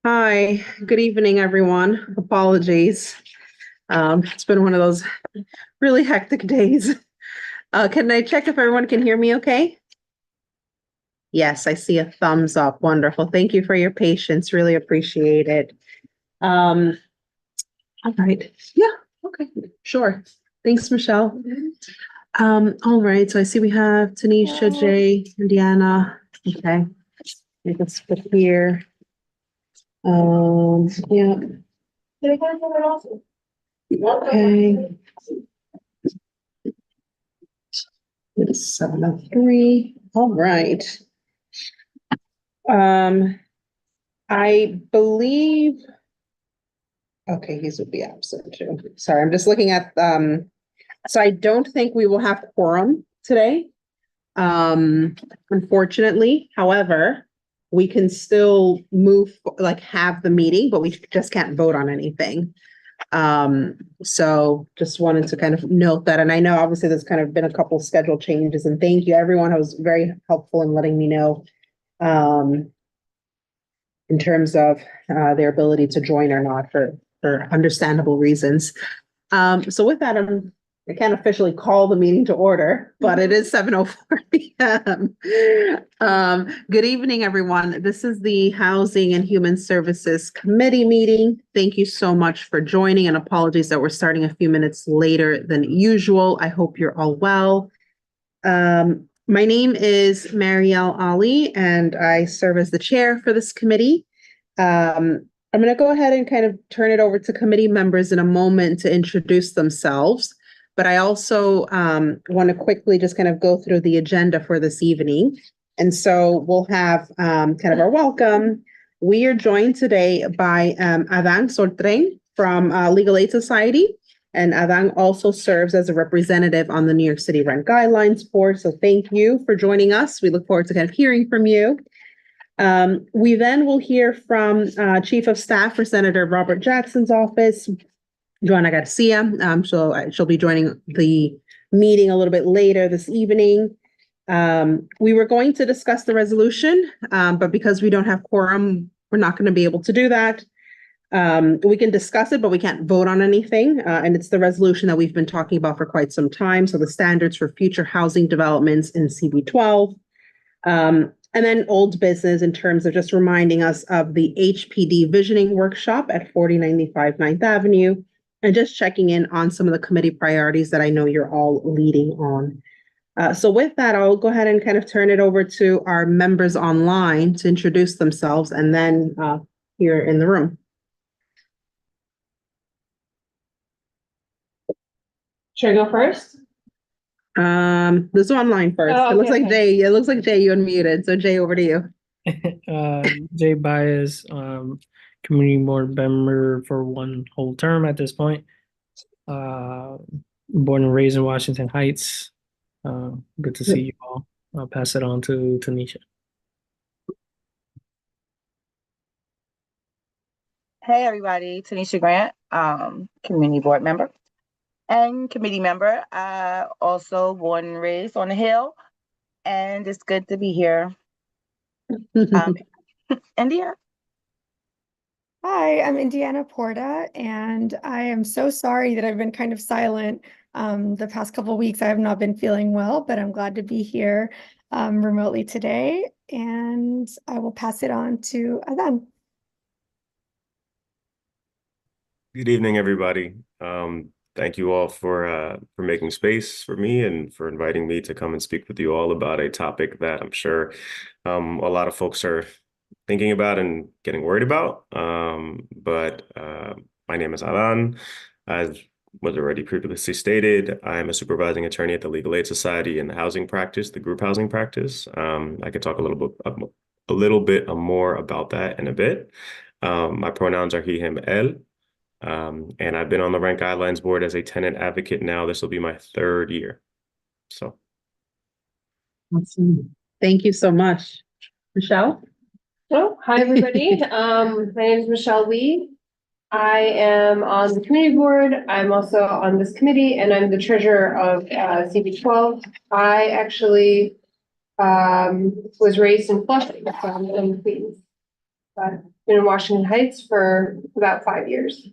Hi, good evening, everyone. Apologies. It's been one of those really hectic days. Can I check if everyone can hear me okay? Yes, I see a thumbs up. Wonderful. Thank you for your patience. Really appreciate it. Um, all right. Yeah, okay, sure. Thanks, Michelle. All right, so I see we have Tanisha, Jay, Indiana. Okay, we can skip here. Yeah, okay. It's 7:03. All right. Um, I believe, okay, he's would be absent too. Sorry, I'm just looking at, so I don't think we will have quorum today. Unfortunately, however, we can still move, like have the meeting, but we just can't vote on anything. So just wanted to kind of note that. And I know obviously there's kind of been a couple schedule changes, and thank you everyone who was very helpful in letting me know in terms of their ability to join or not for understandable reasons. So with that, I can't officially call the meeting to order, but it is 7:04 p.m. Good evening, everyone. This is the Housing and Human Services Committee meeting. Thank you so much for joining, and apologies that we're starting a few minutes later than usual. I hope you're all well. My name is Marielle Ali, and I serve as the chair for this committee. I'm going to go ahead and kind of turn it over to committee members in a moment to introduce themselves. But I also want to quickly just kind of go through the agenda for this evening. And so we'll have kind of our welcome. We are joined today by Adán Soltren from Legal Aid Society. And Adán also serves as a representative on the New York City Rent Guidelines Board. So thank you for joining us. We look forward to kind of hearing from you. We then will hear from Chief of Staff for Senator Robert Jackson's office, Joanna Garcia. She'll be joining the meeting a little bit later this evening. We were going to discuss the resolution, but because we don't have quorum, we're not going to be able to do that. We can discuss it, but we can't vote on anything. And it's the resolution that we've been talking about for quite some time. So the standards for future housing developments in CB12. And then old business in terms of just reminding us of the HPD visioning workshop at 4095 9th Avenue, and just checking in on some of the committee priorities that I know you're all leading on. So with that, I'll go ahead and kind of turn it over to our members online to introduce themselves, and then here in the room. Should I go first? Let's go online first. Oh, It looks okay, like Jay. It looks like Jay, you unmuted. So Jay, over to you. Jay Baez, community board member for one whole term at this point. Born and raised in Washington Heights. Good to see you all. I'll pass it on to Tanisha. Hey everybody, Tanisha Grant, community board member and committee member. Also born and raised on the Hill, and it's good to be here. India. Hi, I'm Indiana Porta, and I am so sorry that I've been kind of silent the past couple of weeks. I have not been feeling well, but I'm glad to be here remotely today, and I will pass it on to Adán. Good evening, everybody. Thank you all for making space for me and for inviting me to come and speak with you all about a topic that I'm sure a lot of folks are thinking about and getting worried about. But my name is Adán. As was already previously stated, I am a supervising attorney at the Legal Aid Society in the housing practice, the group housing practice. I could talk a little bit more about that in a bit. My pronouns are he, him, él. And I've been on the Rent Guidelines Board as a tenant advocate now. This will be my 3rd year. So. Awesome. Thank you so much. Michelle? Oh, hi everybody. My name is Michelle Lee. I am on the community board. I'm also on this committee, and I'm the treasurer of CB12. I actually was raised in Flushing, so I'm in Queens. But been in Washington Heights for about 5 years.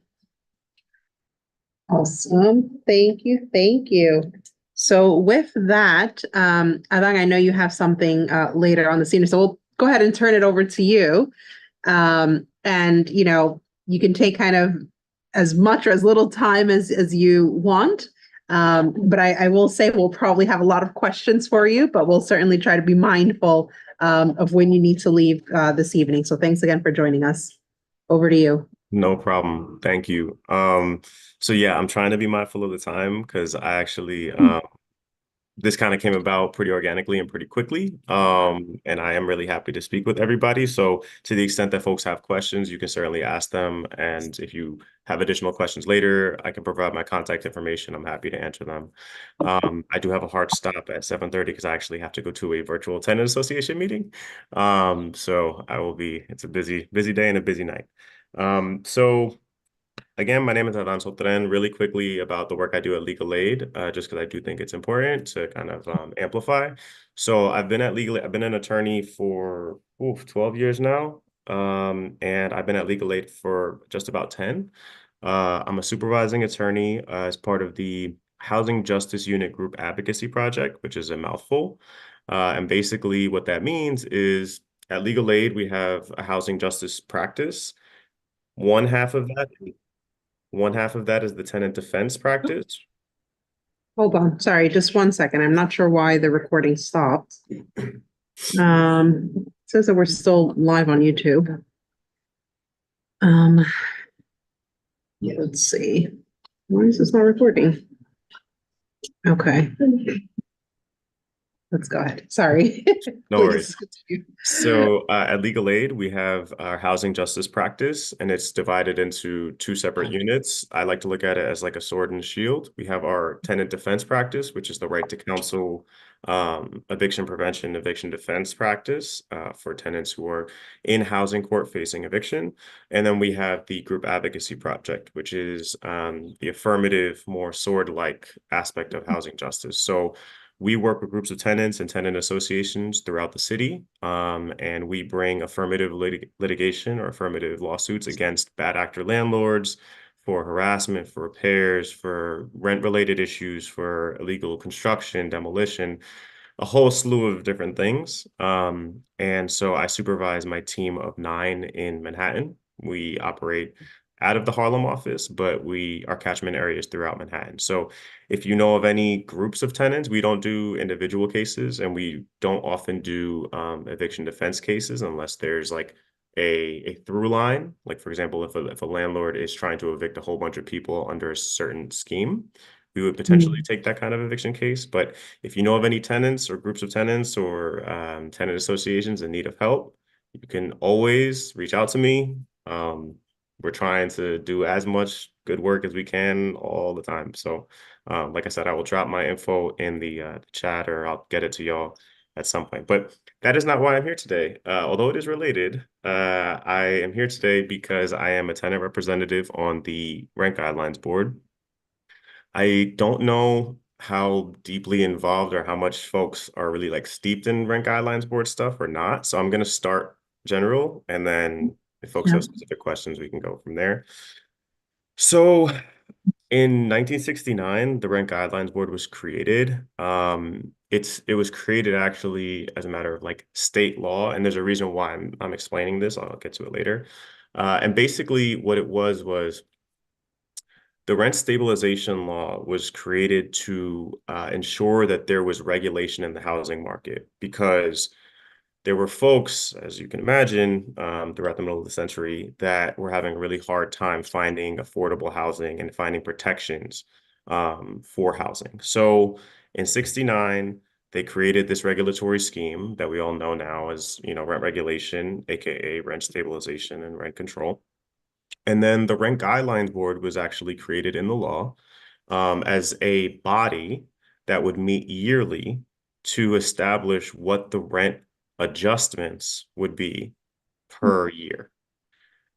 Awesome. Thank you. Thank you. So with that, Avant, I know you have something later on this evening, so we'll go ahead and turn it over to you. And you can take kind of as much or as little time as you want. But I will say we'll probably have a lot of questions for you, but we'll certainly try to be mindful of when you need to leave this evening. So thanks again for joining us. Over to you. No problem. Thank you. So yeah, I'm trying to be mindful of the time because I actually this kind of came about pretty organically and pretty quickly. And I am really happy to speak with everybody. So to the extent that folks have questions, you can certainly ask them. And if you have additional questions later, I can provide my contact information. I'm happy to answer them. I do have a hard stop at 7:30 because I actually have to go to a virtual tenant association meeting. So it's a busy day and a busy night. So again, my name is Adan Sotren. Really quickly about the work I do at Legal Aid, just because I do think it's important to kind of amplify. So I've been an attorney for 12 years now, and I've been at Legal Aid for just about 10. I'm a supervising attorney as part of the Housing Justice Unit Group Advocacy Project, which is a mouthful. And basically what that means is at Legal Aid, we have a housing justice practice. One half of that is the tenant defense practice. Hold on. Sorry, just 1 second. I'm not sure why the recording stopped. It says that we're still live on YouTube. Let's see. Why is this not recording? Okay. Let's go ahead. Sorry. No worries. Please continue. So at Legal Aid, we have our housing justice practice, and it's divided into two separate units. I like to look at it as like a sword and shield. We have our tenant defense practice, which is the right to counsel, eviction prevention, eviction defense practice for tenants who are in housing court facing eviction. And then we have the group advocacy project, which is the affirmative, more sword-like aspect of housing justice. So we work with groups of tenants and tenant associations throughout the city, and we bring affirmative litigation or affirmative lawsuits against bad actor landlords for harassment, for repairs, for rent-related issues, for illegal construction, demolition, a whole slew of different things. And so I supervise my team of 9 in Manhattan. We operate out of the Harlem office, but our catchment area is throughout Manhattan. So if you know of any groups of tenants, we don't do individual cases, and we don't often do eviction defense cases unless there's like a through line. Like, for example, if a landlord is trying to evict a whole bunch of people under a certain scheme, we would potentially take that kind of eviction case. But if you know of any tenants or groups of tenants or tenant associations in need of help, you can always reach out to me. We're trying to do as much good work as we can all the time. So like I said, I will drop my info in the chat, or I'll get it to y'all at some point. But that is not why I'm here today. Although it is related, I am here today because I am a tenant representative on the Rent Guidelines Board. I don't know how deeply involved or how much folks are really like steeped in Rent Guidelines Board stuff or not. So I'm going to start general, and then if folks have specific questions, we can go from there. So in 1969, the Rent Guidelines Board was created. It was created actually as a matter of like state law, and there's a reason why I'm explaining this. I'll get to it later. And basically what it was the rent stabilization law was created to ensure that there was regulation in the housing market, because there were folks, as you can imagine, throughout the middle of the century that were having a really hard time finding affordable housing and finding protections for housing. So in 1969, they created this regulatory scheme that we all know now as, rent regulation, aka rent stabilization and rent control. And then the Rent Guidelines Board was actually created in the law as a body that would meet yearly to establish what the rent adjustments would be per year.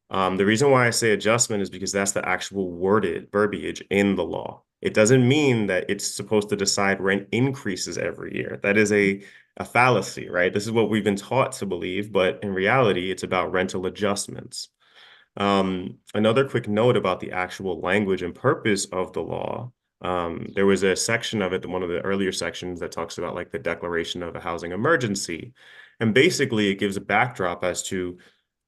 The reason why I say adjustment is because that's the actual worded verbiage in the law. It doesn't mean that it's supposed to decide rent increases every year. That is a fallacy, right? This is what we've been taught to believe, but in reality, it's about rental adjustments. Another quick note about the actual language and purpose of the law. There was a section of it, one of the earlier sections that talks about like the declaration of a housing emergency. And basically it gives a backdrop as to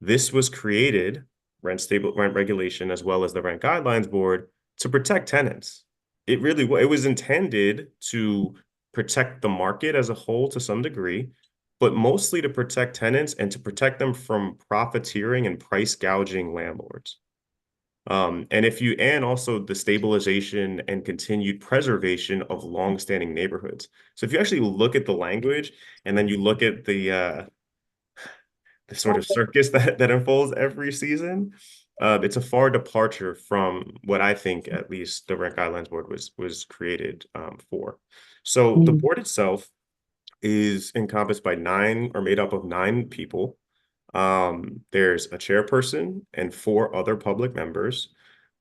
this was created, rent regulation, as well as the Rent Guidelines Board, to protect tenants. It was intended to protect the market as a whole to some degree, but mostly to protect tenants and to protect them from profiteering and price gouging landlords. And also the stabilization and continued preservation of longstanding neighborhoods. So if you actually look at the language and then you look at the sort of circus that unfolds every season, it's a far departure from what I think at least the Rent Guidelines Board was created for. So the board itself is encompassed by made up of 9 people. There's a chairperson and 4 other public members,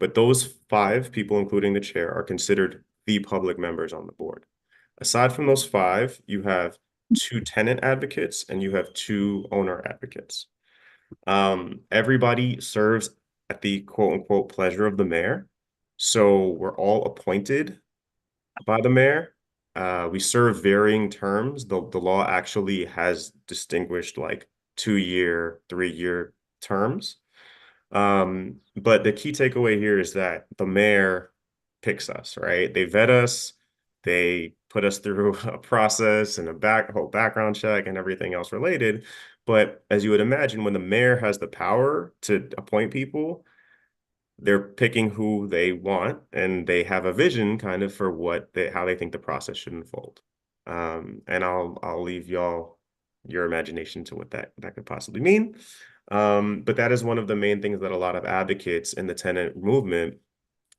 but those 5 people, including the chair, are considered the public members on the board. Aside from those 5, you have 2 tenant advocates and you have 2 owner advocates. Everybody serves at the quote unquote pleasure of the mayor. So we're all appointed by the mayor. We serve varying terms. The law actually has distinguished like 2-year, 3-year terms. But the key takeaway here is that the mayor picks us, right? They vet us, they put us through a process and whole background check and everything else related. But as you would imagine, when the mayor has the power to appoint people, they're picking who they want and they have a vision kind of for how they think the process should unfold. And I'll leave y'all your imagination to what that could possibly mean. But that is one of the main things that a lot of advocates in the tenant movement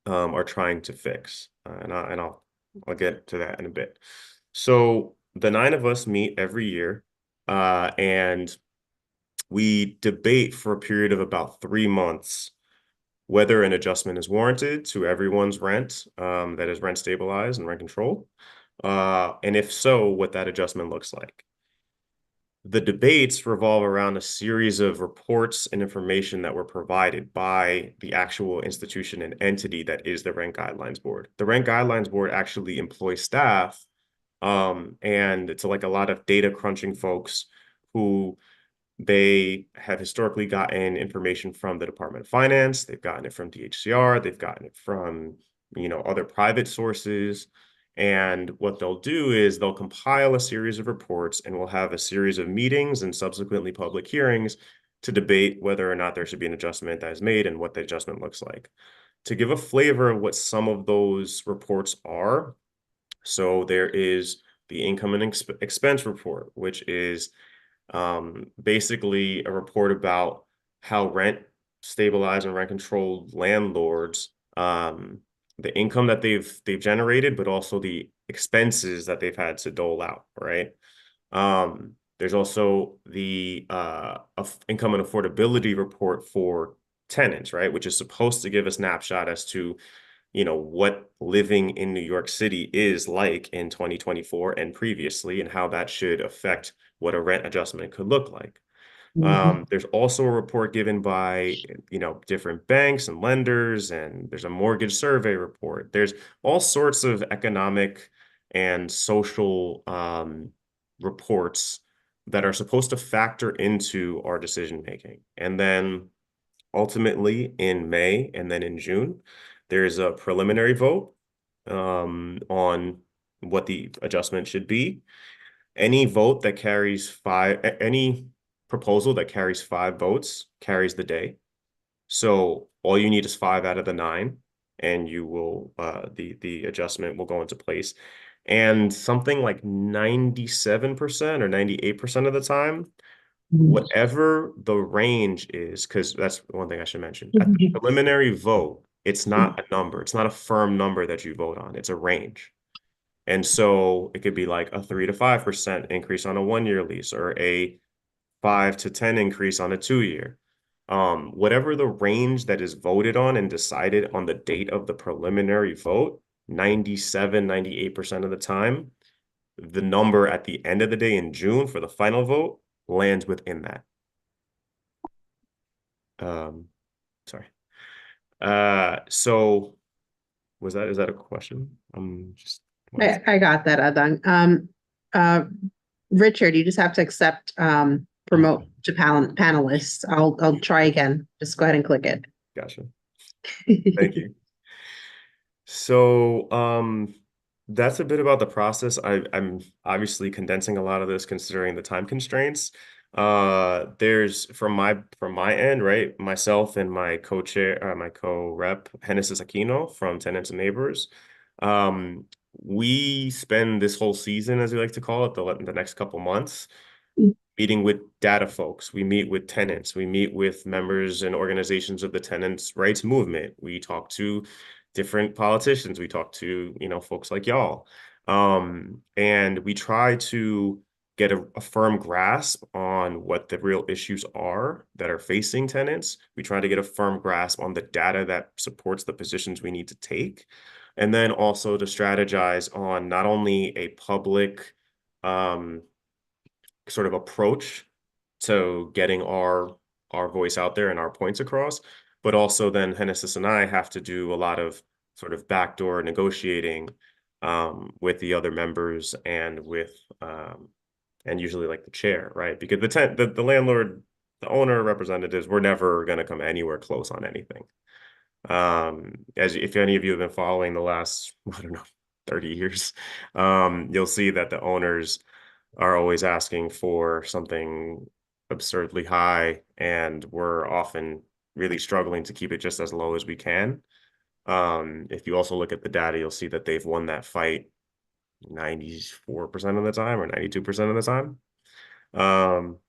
are trying to fix. And I'll get to that in a bit. So the 9 of us meet every year, and we debate for a period of about 3 months whether an adjustment is warranted to everyone's rent, that is rent stabilized and rent controlled, and if so, what that adjustment looks like. The debates revolve around a series of reports and information that were provided by the actual institution and entity that is the Rent Guidelines Board. The Rent Guidelines Board actually employs staff, and it's like a lot of data crunching folks who they have historically gotten information from the Department of Finance. They've gotten it from DHCR. They've gotten it from, other private sources. And what they'll do is they'll compile a series of reports and we'll have a series of meetings and subsequently public hearings to debate whether or not there should be an adjustment that is made and what the adjustment looks like. To give a flavor of what some of those reports are, so there is the income and expense report, which is basically a report about how rent stabilized and rent controlled landlords, the income that they've generated, but also the expenses that they've had to dole out, right? There's also the income and affordability report for tenants, right? Which is supposed to give a snapshot as to what living in New York City is like in 2024 and previously, and how that should affect what a rent adjustment could look like. There's also a report given by, different banks and lenders, and there's a mortgage survey report. There's all sorts of economic and social reports that are supposed to factor into our decision making. And then ultimately in May and then in June, there's a preliminary vote on what the adjustment should be. Any proposal that carries 5 votes carries the day. So all you need is 5 out of the 9, and you will the adjustment will go into place. And something like 97% or 98% of the time, whatever the range is, because that's one thing I should mention. At the preliminary vote, it's not a number. It's not a firm number that you vote on. It's a range. And so it could be like a 3 to 5% increase on a 1-year lease, or a 5 to 10 increase on a 2-year. Whatever the range that is voted on and decided on the date of the preliminary vote, 97, 98% of the time, the number at the end of the day in June for the final vote lands within that. sorry. So is that a question? Just I got that, Adang. Uh, Richard, you just have to accept, promote to panelists. I'll try again. Just go ahead and click it. Gotcha. Thank you. So, that's a bit about the process. I'm obviously condensing a lot of this considering the time constraints. There's from my end, right? Myself and my co-chair, my co-rep, Genesis Aquino from Tenants and Neighbors. We spend this whole season, as we like to call it, the next couple months, meeting with data folks. We meet with tenants. We meet with members and organizations of the tenants' rights movement. We talk to different politicians. We talk to, folks like y'all. And we try to get a firm grasp on what the real issues are that are facing tenants. We try to get a firm grasp on the data that supports the positions we need to take. And then also to strategize on not only a public sort of approach to getting our voice out there and our points across, but also then Genesis and I have to do a lot of sort of backdoor negotiating with the other members and with and usually like the chair, right? Because the landlord, the owner representatives, we're never going to come anywhere close on anything. As if any of you have been following the last, I don't know, 30 years, you'll see that the owners are always asking for something absurdly high, and we're often really struggling to keep it just as low as we can. If you also look at the data, you'll see that they've won that fight 94% of the time or 92% of the time.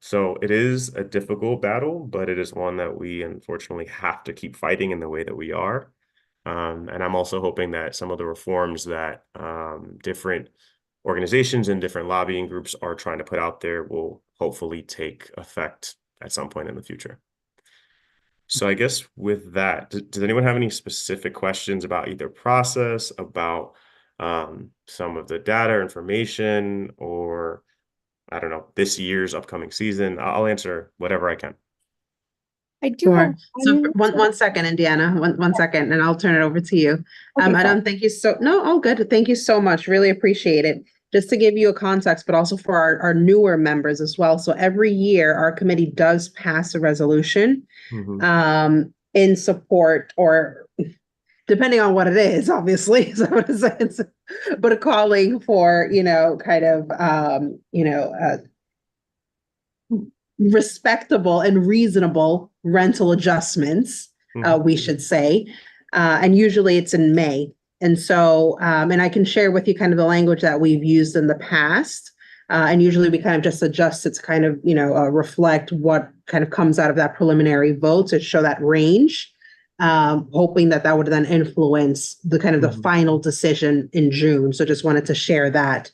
So it is a difficult battle, but it is one that we unfortunately have to keep fighting in the way that we are. And I'm also hoping that some of the reforms that different organizations and different lobbying groups are trying to put out there will hopefully take effect at some point in the future. So I guess with that, does anyone have any specific questions about either process, about some of the data information, or I don't know, this year's upcoming season? I'll answer whatever I can. I do Sure. have So one. one second, Indiana, one second, and I'll turn it over to you. Okay, I don't thank you no, all good. Thank you so much. Really appreciate it. Just to give you a context, but also for our newer members as well. So every year our committee does pass a resolution in support, or depending on what it is, obviously, but calling for, kind of, respectable and reasonable rental adjustments, we should say. And usually it's in May. And so, and I can share with you kind of the language that we've used in the past. And usually we kind of just adjust it to kind of, reflect what kind of comes out of that preliminary vote to show that range, hoping that would then influence the kind of the final decision in June. So just wanted to share that.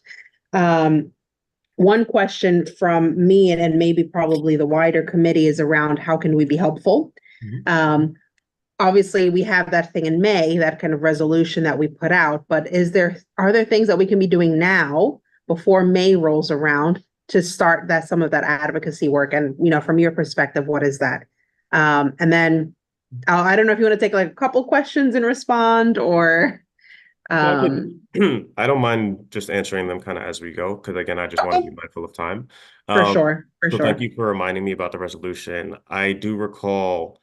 One question from me and maybe probably the wider committee is around how can we be helpful? Obviously we have that thing in May, that kind of resolution that we put out, but are there things that we can be doing now before May rolls around to start some of that advocacy work? And, from your perspective, what is that? And then I don't know if you want to take like a couple questions and respond, or I don't mind just answering them kind of as we go, because again, I just want to be mindful of time. For sure. So thank you for reminding me about the resolution. I do recall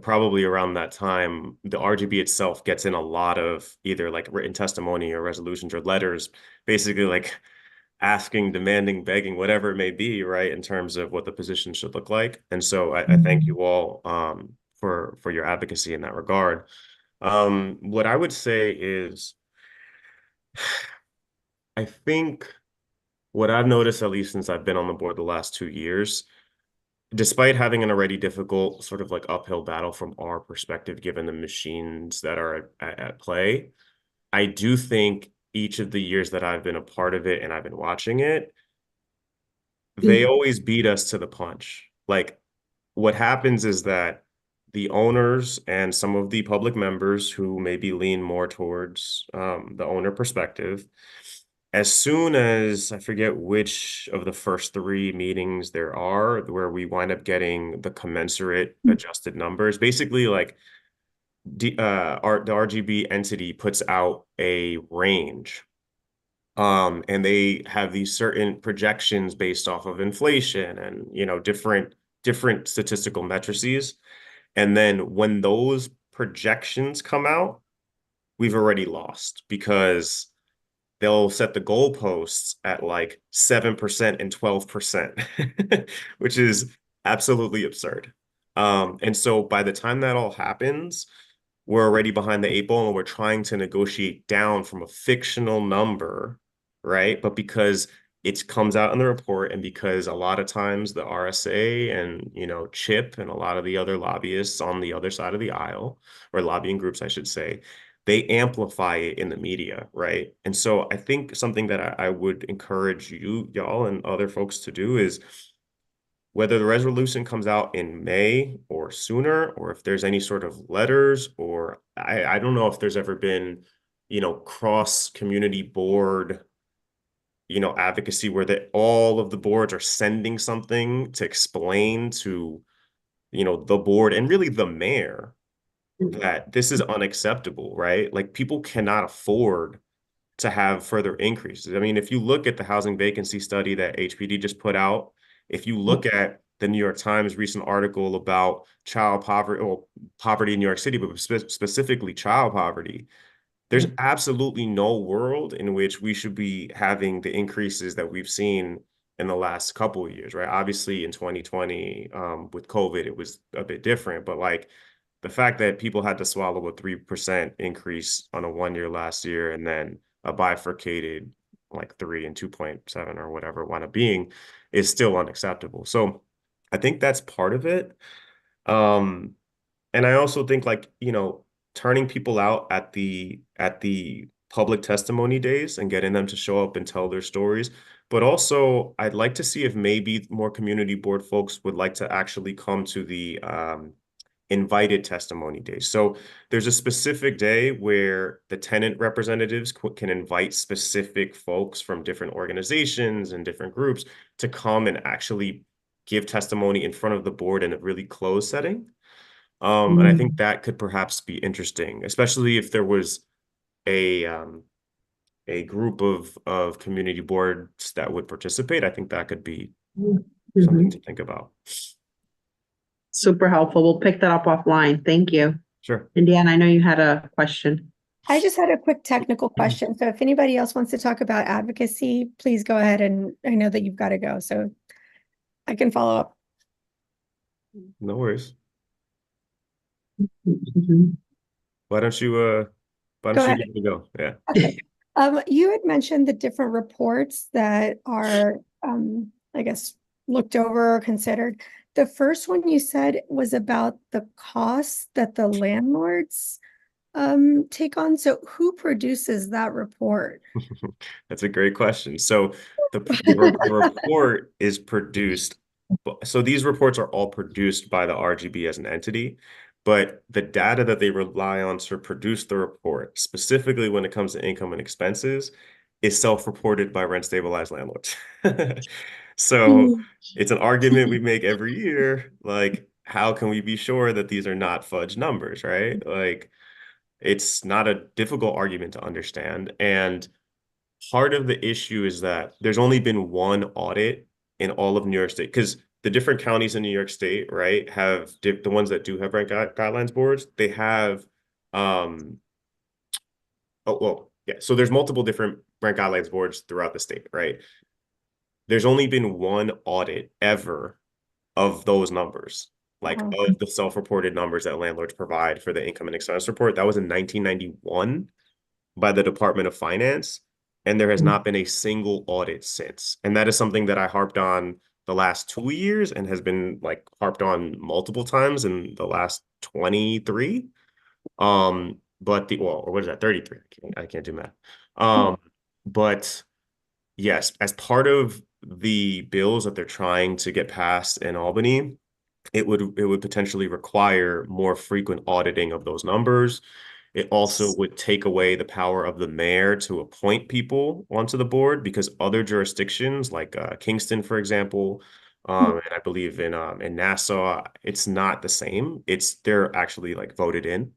probably around that time, the RGB itself gets in a lot of either like written testimony or resolutions or letters, basically like asking, demanding, begging, whatever it may be, right, in terms of what the position should look like. And so I thank you all for your advocacy in that regard. What I would say is, I think what I've noticed, at least since I've been on the board the last 2 years, despite having an already difficult sort of like uphill battle from our perspective, given the machines that are at play, I do think each of the years that I've been a part of it and I've been watching it, they always beat us to the punch. Like, what happens is that the owners and some of the public members who maybe lean more towards the owner perspective as soon as I forget which of the first three meetings there are where we wind up getting the commensurate adjusted numbers, basically like the RGB entity puts out a range. And they have these certain projections based off of inflation and, different statistical matrices. And then when those projections come out, we've already lost because they'll set the goalposts at like 7% and 12%, which is absolutely absurd. And so by the time that all happens, we're already behind the eight ball and we're trying to negotiate down from a fictional number, right? But because it comes out in the report and because a lot of times the RSA and, CHIP and a lot of the other lobbyists on the other side of the aisle, or lobbying groups, I should say, they amplify it in the media, right? And so I think something that I would encourage y'all and other folks to do is whether the resolution comes out in May or sooner, or if there's any sort of letters, or I don't know if there's ever been, cross community board, advocacy where all of the boards are sending something to explain to, the board and really the mayor that this is unacceptable, right? Like people cannot afford to have further increases. I mean, if you look at the housing vacancy study that HPD just put out, if you look at the New York Times recent article about child poverty, or poverty in New York City, but specifically child poverty, there's absolutely no world in which we should be having the increases that we've seen in the last couple of years, right? Obviously, in 2020, with COVID, it was a bit different, but like the fact that people had to swallow a 3% increase on a 1 year last year and then a bifurcated like 3 and 2.7 or whatever it wound up being is still unacceptable. So I think that's part of it. And I also think like, turning people out at the public testimony days and getting them to show up and tell their stories. But also, I'd like to see if maybe more community board folks would like to actually come to the invited testimony days. So there's a specific day where the tenant representatives can invite specific folks from different organizations and different groups to come and actually give testimony in front of the board in a really closed setting. And I think that could perhaps be interesting, especially if there was a group of community boards that would participate. I think that could be something to think about. Super helpful. We'll pick that up offline. Thank you. Sure. Indiana, I know you had a question. I just had a quick technical question. So if anybody else wants to talk about advocacy, please go ahead. And I know that you've got to go, so I can follow up. No worries. Mhm. Why don't you Go ahead. give it a go? Yeah. Okay. You had mentioned the different reports that are, I guess, looked over or considered. The first one you said was about the costs that the landlords take on. So who produces that report? That's a great question. So the report is produced. So these reports are all produced by the RGB as an entity, but the data that they rely on to produce the report, specifically when it comes to income and expenses, is self-reported by rent stabilized landlords. So it's an argument we make every year. Like, how can we be sure that these are not fudge numbers, right? Like, it's not a difficult argument to understand. And part of the issue is that there's only been one audit in all of New York State, because the different counties in New York State, right, have the ones that do have rent guidelines boards, they have, oh, well, yeah. So there's multiple different rent guidelines boards throughout the state, right? There's only been one audit ever of those numbers, like of the self-reported numbers that landlords provide for the income and expense report. That was in 1991 by the Department of Finance. And there has not been a single audit since. And that is something that I harped on the last 2 years and has been like harped on multiple times in the last 23. But or what is that? 33. I can't do math. But yes, as part of the bills that they're trying to get passed in Albany, it would potentially require more frequent auditing of those numbers. It also would take away the power of the mayor to appoint people onto the board, because other jurisdictions like Kingston, for example, and I believe in Nassau, it's not the same. They're actually like voted in.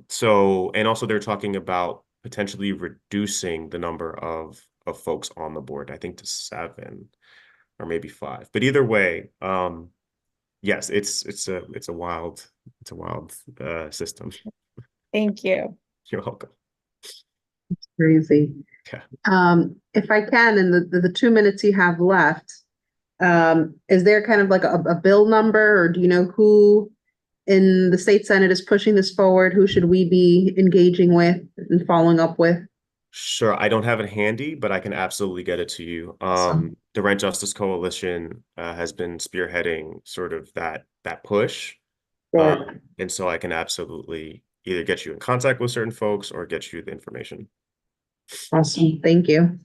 So, and also they're talking about potentially reducing the number of folks on the board, I think to 7 or maybe 5. But either way, yes, it's a wild system. Thank you. You're welcome. Crazy. Okay. If I can, in the 2 minutes you have left, is there kind of like a bill number, or do you know who in the state Senate is pushing this forward? Who should we be engaging with and following up with? Sure, I don't have it handy, but I can absolutely get it to you. The Rent Justice Coalition has been spearheading sort of that push. And so I can absolutely either get you in contact with certain folks or get you the information. Awesome, thank you.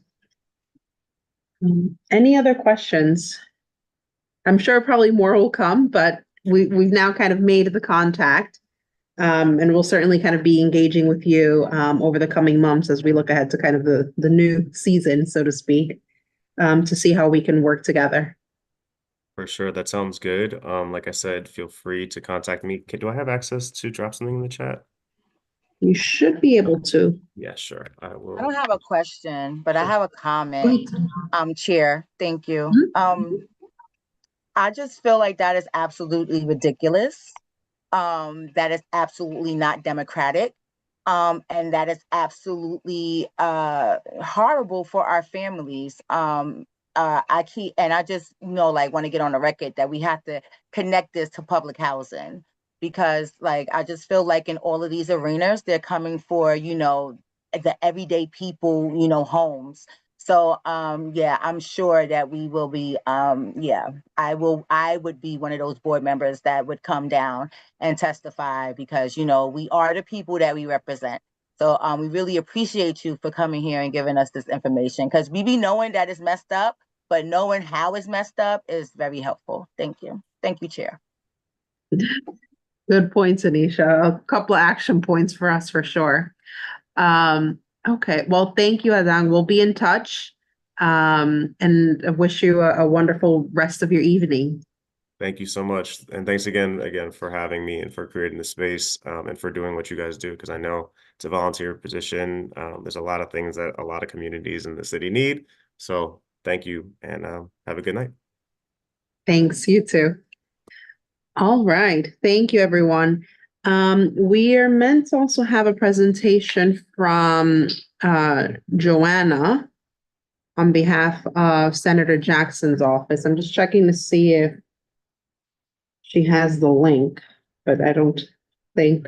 Any other questions? I'm sure probably more will come, but we've now kind of made the contact. And we'll certainly kind of be engaging with you over the coming months as we look ahead to kind of the new season, so to speak, to see how we can work together. For sure, that sounds good. Like I said, feel free to contact me. Do I have access to drop something in the chat? You should be able to. Yeah, sure. I will. I don't have a question, but I Sure. have a comment. Chair, thank you. I just feel like that is absolutely ridiculous. That is absolutely not democratic. And that is absolutely horrible for our families. I just like want to get on the record that we have to connect this to public housing, because like I just feel like in all of these arenas they're coming for the everyday people homes. So yeah, I'm sure that we will be I would be one of those board members that would come down and testify, because we are the people that we represent. So we really appreciate you for coming here and giving us this information, because we be knowing that it's messed up, but knowing how it's messed up is very helpful. Thank you. Thank you, Chair. Good points, Anisha. A couple of action points for us for sure. Okay, well, thank you, Adang. We'll be in touch. And I wish you a wonderful rest of your evening. Thank you so much. And thanks again for having me and for creating the space and for doing what you guys do, because I know it's a volunteer position. There's a lot of things that a lot of communities in the city need. So thank you, and have a good night. Thanks, you too. All right, thank you, everyone. We are meant to also have a presentation from Joanna on behalf of Senator Jackson's office. I'm just checking to see if she has the link, but I don't think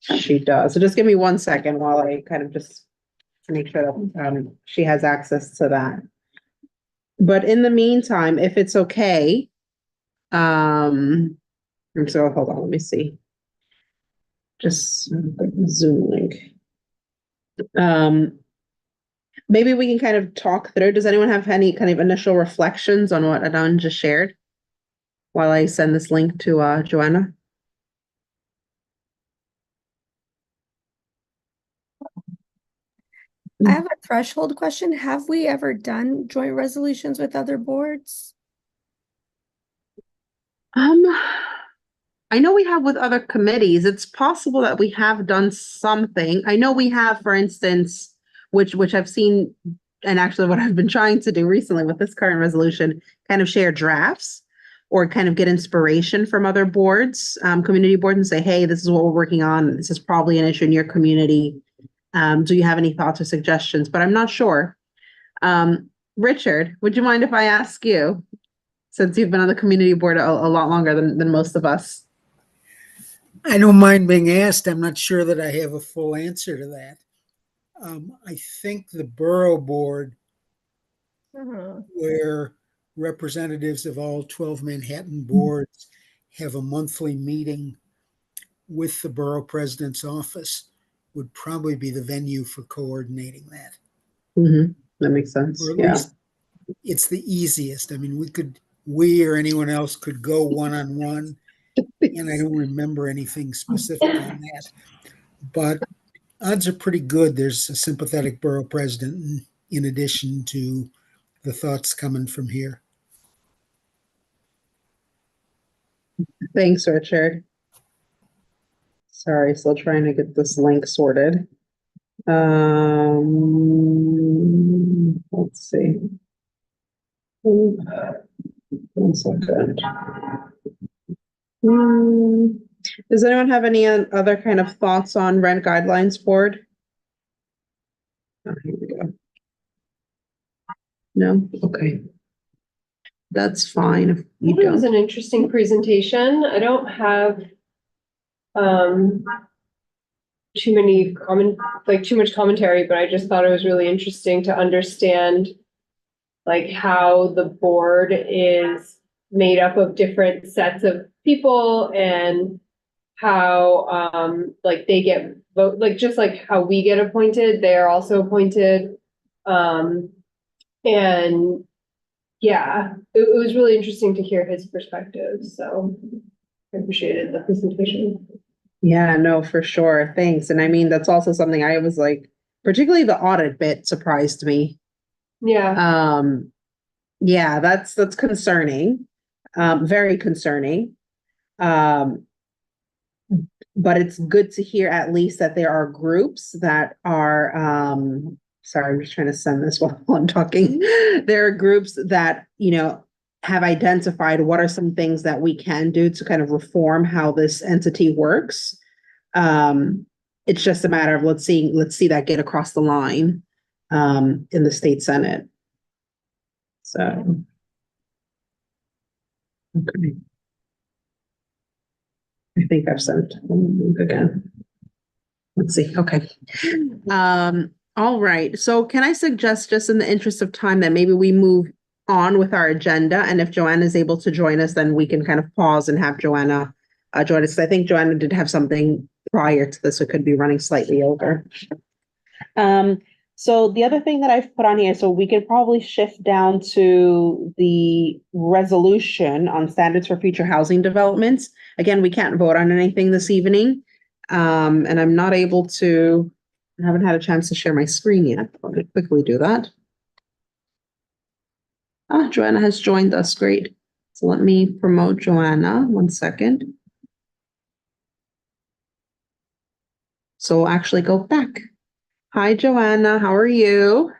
she does. So just give me 1 second while I kind of just make sure that she has access to that. But in the meantime, if it's okay, so hold on, let me see. Just Zoom link. Maybe we can kind of talk through. Does anyone have any kind of initial reflections on what Adnan just shared while I send this link to Joanna? I have a threshold question. Have we ever done joint resolutions with other boards? I know we have with other committees. It's possible that we have done something. I know we have, for instance, which I've seen, and actually what I've been trying to do recently with this current resolution, kind of share drafts or kind of get inspiration from other boards, community boards, and say, hey, this is what we're working on. This is probably an issue in your community. Do you have any thoughts or suggestions? But I'm not sure. Richard, would you mind if I ask you, since you've been on the community board a lot longer than most of us? I don't mind being asked. I'm not sure that I have a full answer to that. I think the borough board, where representatives of all 12 Manhattan boards have a monthly meeting with the borough president's office, would probably be the venue for coordinating that. That makes sense. Or at least it's the easiest. I mean, we or anyone else could go one-on-one and I don't remember anything specific on that. But odds are pretty good there's a sympathetic borough president in addition to the thoughts coming from here. Thanks, Richard. Sorry, still trying to get this link sorted. Let's see. One second. Does anyone have any other kind of thoughts on rent guidelines board? Oh, here we go. No? Okay. That's fine if you It was don't. an interesting presentation. I don't have too much commentary, but I just thought it was really interesting to understand like how the board is made up of different sets of people and how like they get vote, like just like how we get appointed, they are also appointed. And yeah, it was really interesting to hear his perspective, so I appreciated the presentation. Yeah, no, for sure. Thanks. And I mean, that's also something I was like, particularly the audit bit surprised me. Yeah, Yeah, that's concerning. Very concerning. But it's good to hear at least that there are groups that are sorry, I'm just trying to send this while I'm talking. There are groups that, have identified what are some things that we can do to kind of reform how this entity works. It's just a matter of let's see that get across the line in the state Senate. So okay. I think I've sent again. Let's see. Okay. All right. So can I suggest, just in the interest of time, that maybe we move on with our agenda, and if Joanna is able to join us, then we can kind of pause and have Joanna join us. I think Joanna did have something prior to this, so it could be running slightly over. So the other thing that I've put on here, so we could probably shift down to the resolution on standards for future housing developments. Again, we can't vote on anything this evening. And I'm not able to, I haven't had a chance to share my screen yet. Let me quickly do that. Ah, Joanna has joined us. Great. So let me promote Joanna. 1 second. So we'll actually go back. Hi, Joanna. How are you?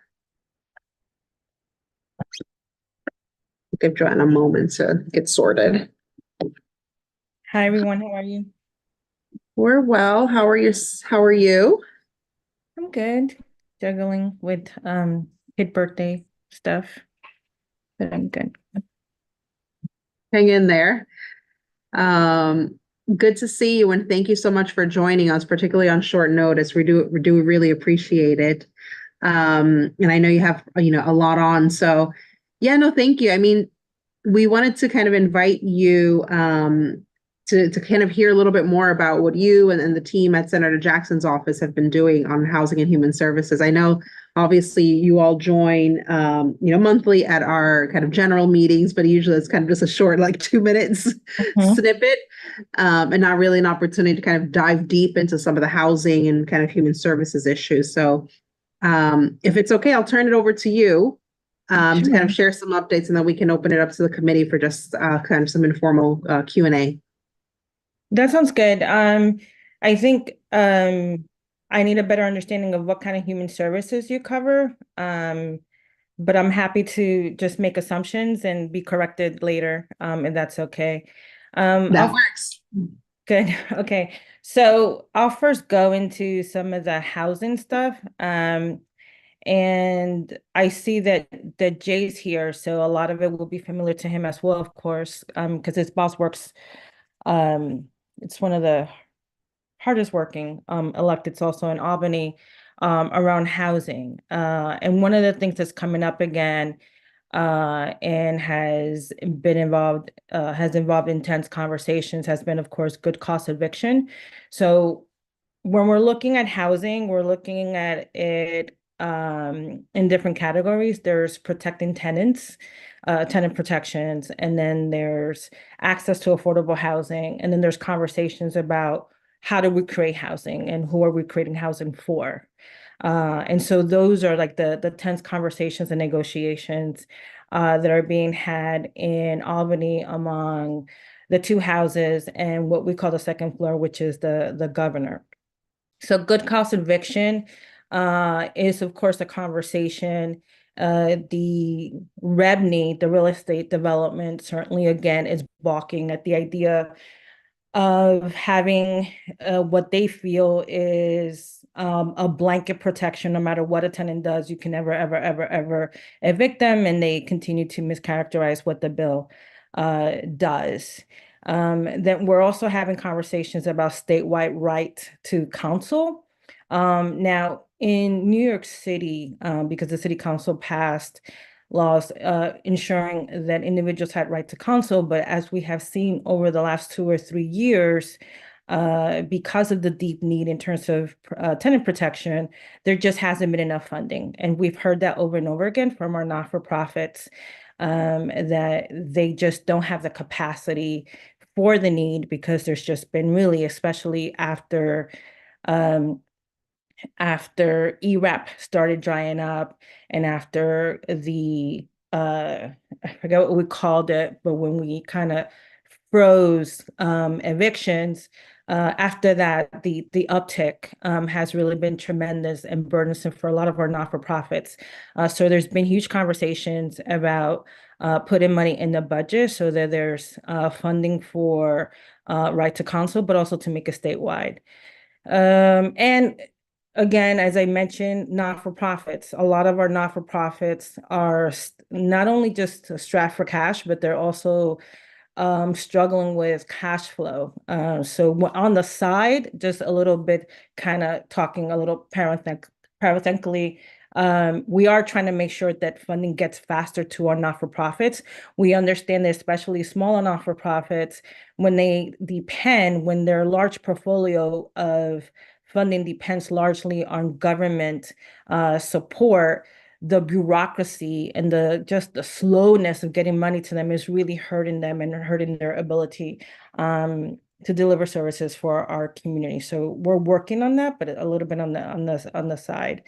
Give Joanna a moment to get sorted. Hi, everyone. How are you? We're well. How are you? I'm good. Juggling with kid birthday stuff, but I'm good. Hang in there. Good to see you, and thank you so much for joining us, particularly on short notice. We do really appreciate it. And I know you have a lot on, so yeah, no, thank you. I mean, we wanted to kind of invite you to kind of hear a little bit more about what you and the team at Senator Jackson's office have been doing on housing and human services. I know obviously you all join monthly at our kind of general meetings, but usually it's kind of just a short, like 2 minutes snippet, and not really an opportunity to kind of dive deep into some of the housing and kind of human services issues. So if it's okay, I'll turn it over to you to kind of share some updates, and then we can open it up to the committee for just kind of some informal Q&A. That sounds good. I think I need a better understanding of what kind of human services you cover. But I'm happy to just make assumptions and be corrected later, if that's okay. That works. Good. Okay. So I'll first go into some of the housing stuff. And I see that Jay's here, so a lot of it will be familiar to him as well, of course, because his boss works. It's one of the hardest working electeds also in Albany around housing. And one of the things that's coming up again and has involved intense conversations has been, of course, good cost eviction. So when we're looking at housing, we're looking at it in different categories. There's protecting tenants, tenant protections, and then there's access to affordable housing, and then there's conversations about how do we create housing and who are we creating housing for. And so those are like the tense conversations and negotiations that are being had in Albany among the two houses and what we call the second floor, which is the governor. So good cause eviction is of course a conversation. The REBNY, the real estate development, certainly again is balking at the idea of having what they feel is a blanket protection. No matter what a tenant does, you can never, ever, ever, ever evict them, and they continue to mischaracterize what the bill does. Then we're also having conversations about statewide right to counsel. Now, in New York City, because the city council passed laws ensuring that individuals had right to counsel, but as we have seen over the last 2 or 3 years, because of the deep need in terms of tenant protection, there just hasn't been enough funding. And we've heard that over and over again from our not-for-profits, that they just don't have the capacity for the need, because there's just been really, especially after ERAP started drying up and after the I forget what we called it, but when we kind of froze evictions, after that, the uptick has really been tremendous and burdensome for a lot of our not-for-profits. So there's been huge conversations about putting money in the budget so that there's funding for right to counsel, but also to make it statewide. And again, as I mentioned, not-for-profits. A lot of our not-for-profits are not only just strapped for cash, but they're also struggling with cash flow. So on the side, just a little bit, kind of talking a little parenthetically, we are trying to make sure that funding gets faster to our not-for-profits. We understand that especially smaller not-for-profits, when their large portfolio of funding depends largely on government support, the bureaucracy and just the slowness of getting money to them is really hurting them and hurting their ability to deliver services for our community. So we're working on that, but a little bit on the side.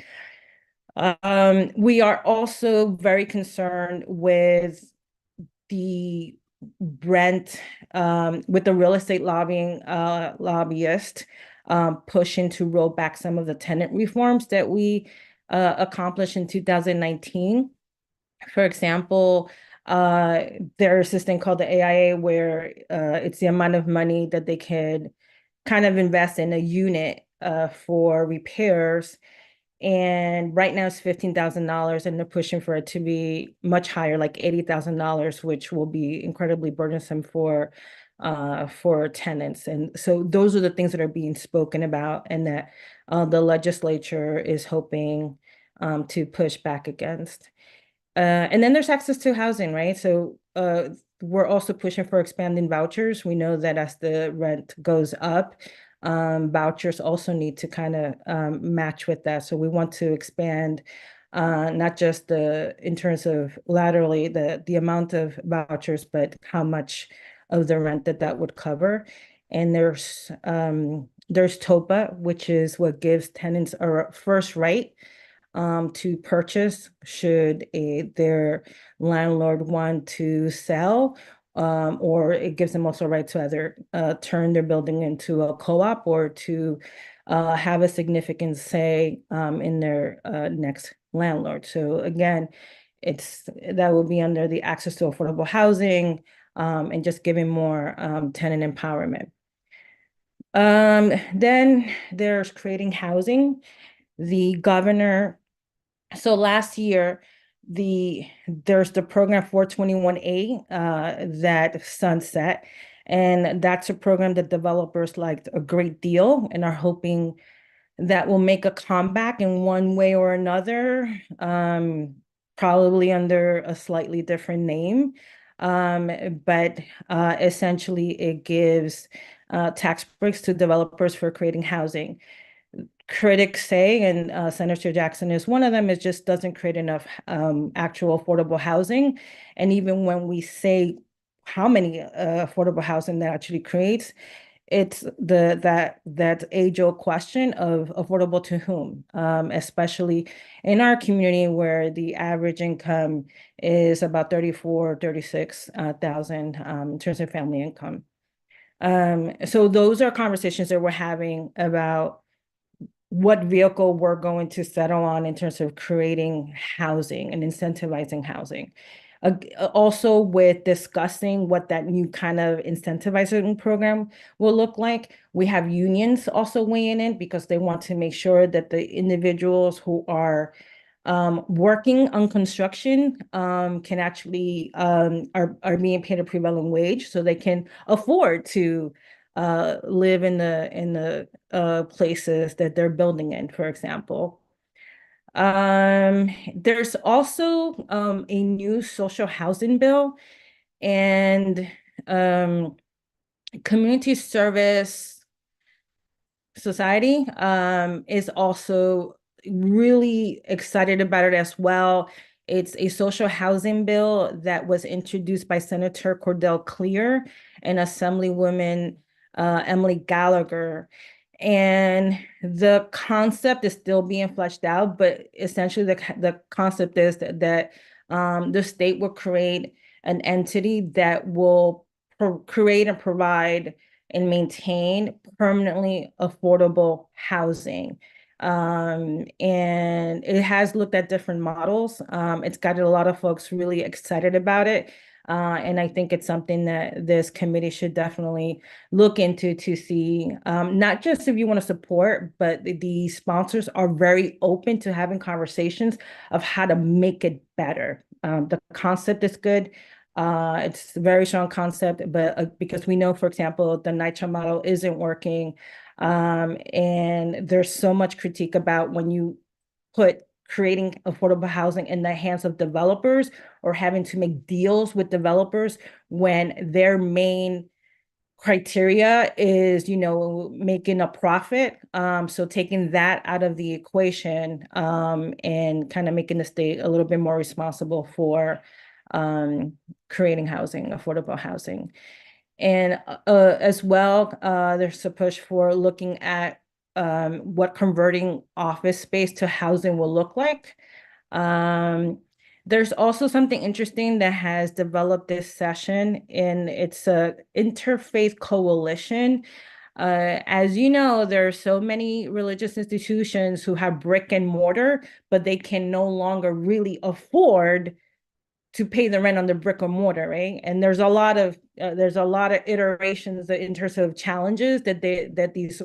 We are also very concerned with the rent, with the real estate lobbyist pushing to roll back some of the tenant reforms that we accomplished in 2019. For example, there's this thing called the AIA, where it's the amount of money that they could kind of invest in a unit for repairs. And right now it's $15,000, and they're pushing for it to be much higher, like $80,000, which will be incredibly burdensome for tenants. And so those are the things that are being spoken about, and that the legislature is hoping to push back against. And then there's access to housing, right? So we're also pushing for expanding vouchers. We know that as the rent goes up, vouchers also need to kind of match with that. So we want to expand not just in terms of laterally the amount of vouchers, but how much of the rent that would cover. And there's TOPA, which is what gives tenants a first right to purchase should their landlord want to sell, or it gives them also a right to either turn their building into a co-op or to have a significant say in their next landlord. So again, that will be under the access to affordable housing and just giving more tenant empowerment. Then there's creating housing. The governor, so last year, there's the program 421A that sunset, and that's a program that developers liked a great deal and are hoping that will make a comeback in one way or another, probably under a slightly different name. But essentially it gives tax breaks to developers for creating housing. critics say, and Senator Jackson is one of them, it just doesn't create enough actual affordable housing. And even when we say how many affordable housing that actually creates, it's that age-old question of affordable to whom, especially in our community where the average income is about 36,000 in terms of family income. So those are conversations that we're having about what vehicle we're going to settle on in terms of creating housing and incentivizing housing. Also with discussing what that new kind of incentivizing program will look like. We have unions also weighing in because they want to make sure that the individuals who are working on construction can actually are being paid a prevailing wage so they can afford to live in the places that they're building in, for example. There's also a new social housing bill, and Community Service Society is also really excited about it as well. It's a social housing bill that was introduced by Senator Cordell Clear and Assemblywoman Emily Gallagher. And the concept is still being fleshed out, but essentially the concept is that the state will create an entity that will create and provide and maintain permanently affordable housing. And it has looked at different models. It's got a lot of folks really excited about it. And I think it's something that this committee should definitely look into to see, not just if you want to support, but the sponsors are very open to having conversations of how to make it better. The concept is good. It's a very strong concept, but because we know, for example, the NYCHA model isn't working. And there's so much critique about when you put creating affordable housing in the hands of developers or having to make deals with developers when their main criteria is, making a profit. So taking that out of the equation and kind of making the state a little bit more responsible for creating housing, affordable housing. And as well, there's a push for looking at what converting office space to housing will look like. There's also something interesting that has developed this session, and it's a interfaith coalition. As you know, there are so many religious institutions who have brick and mortar, but they can no longer really afford to pay the rent on the brick and mortar, right? And there's a lot of iterations in terms of challenges that these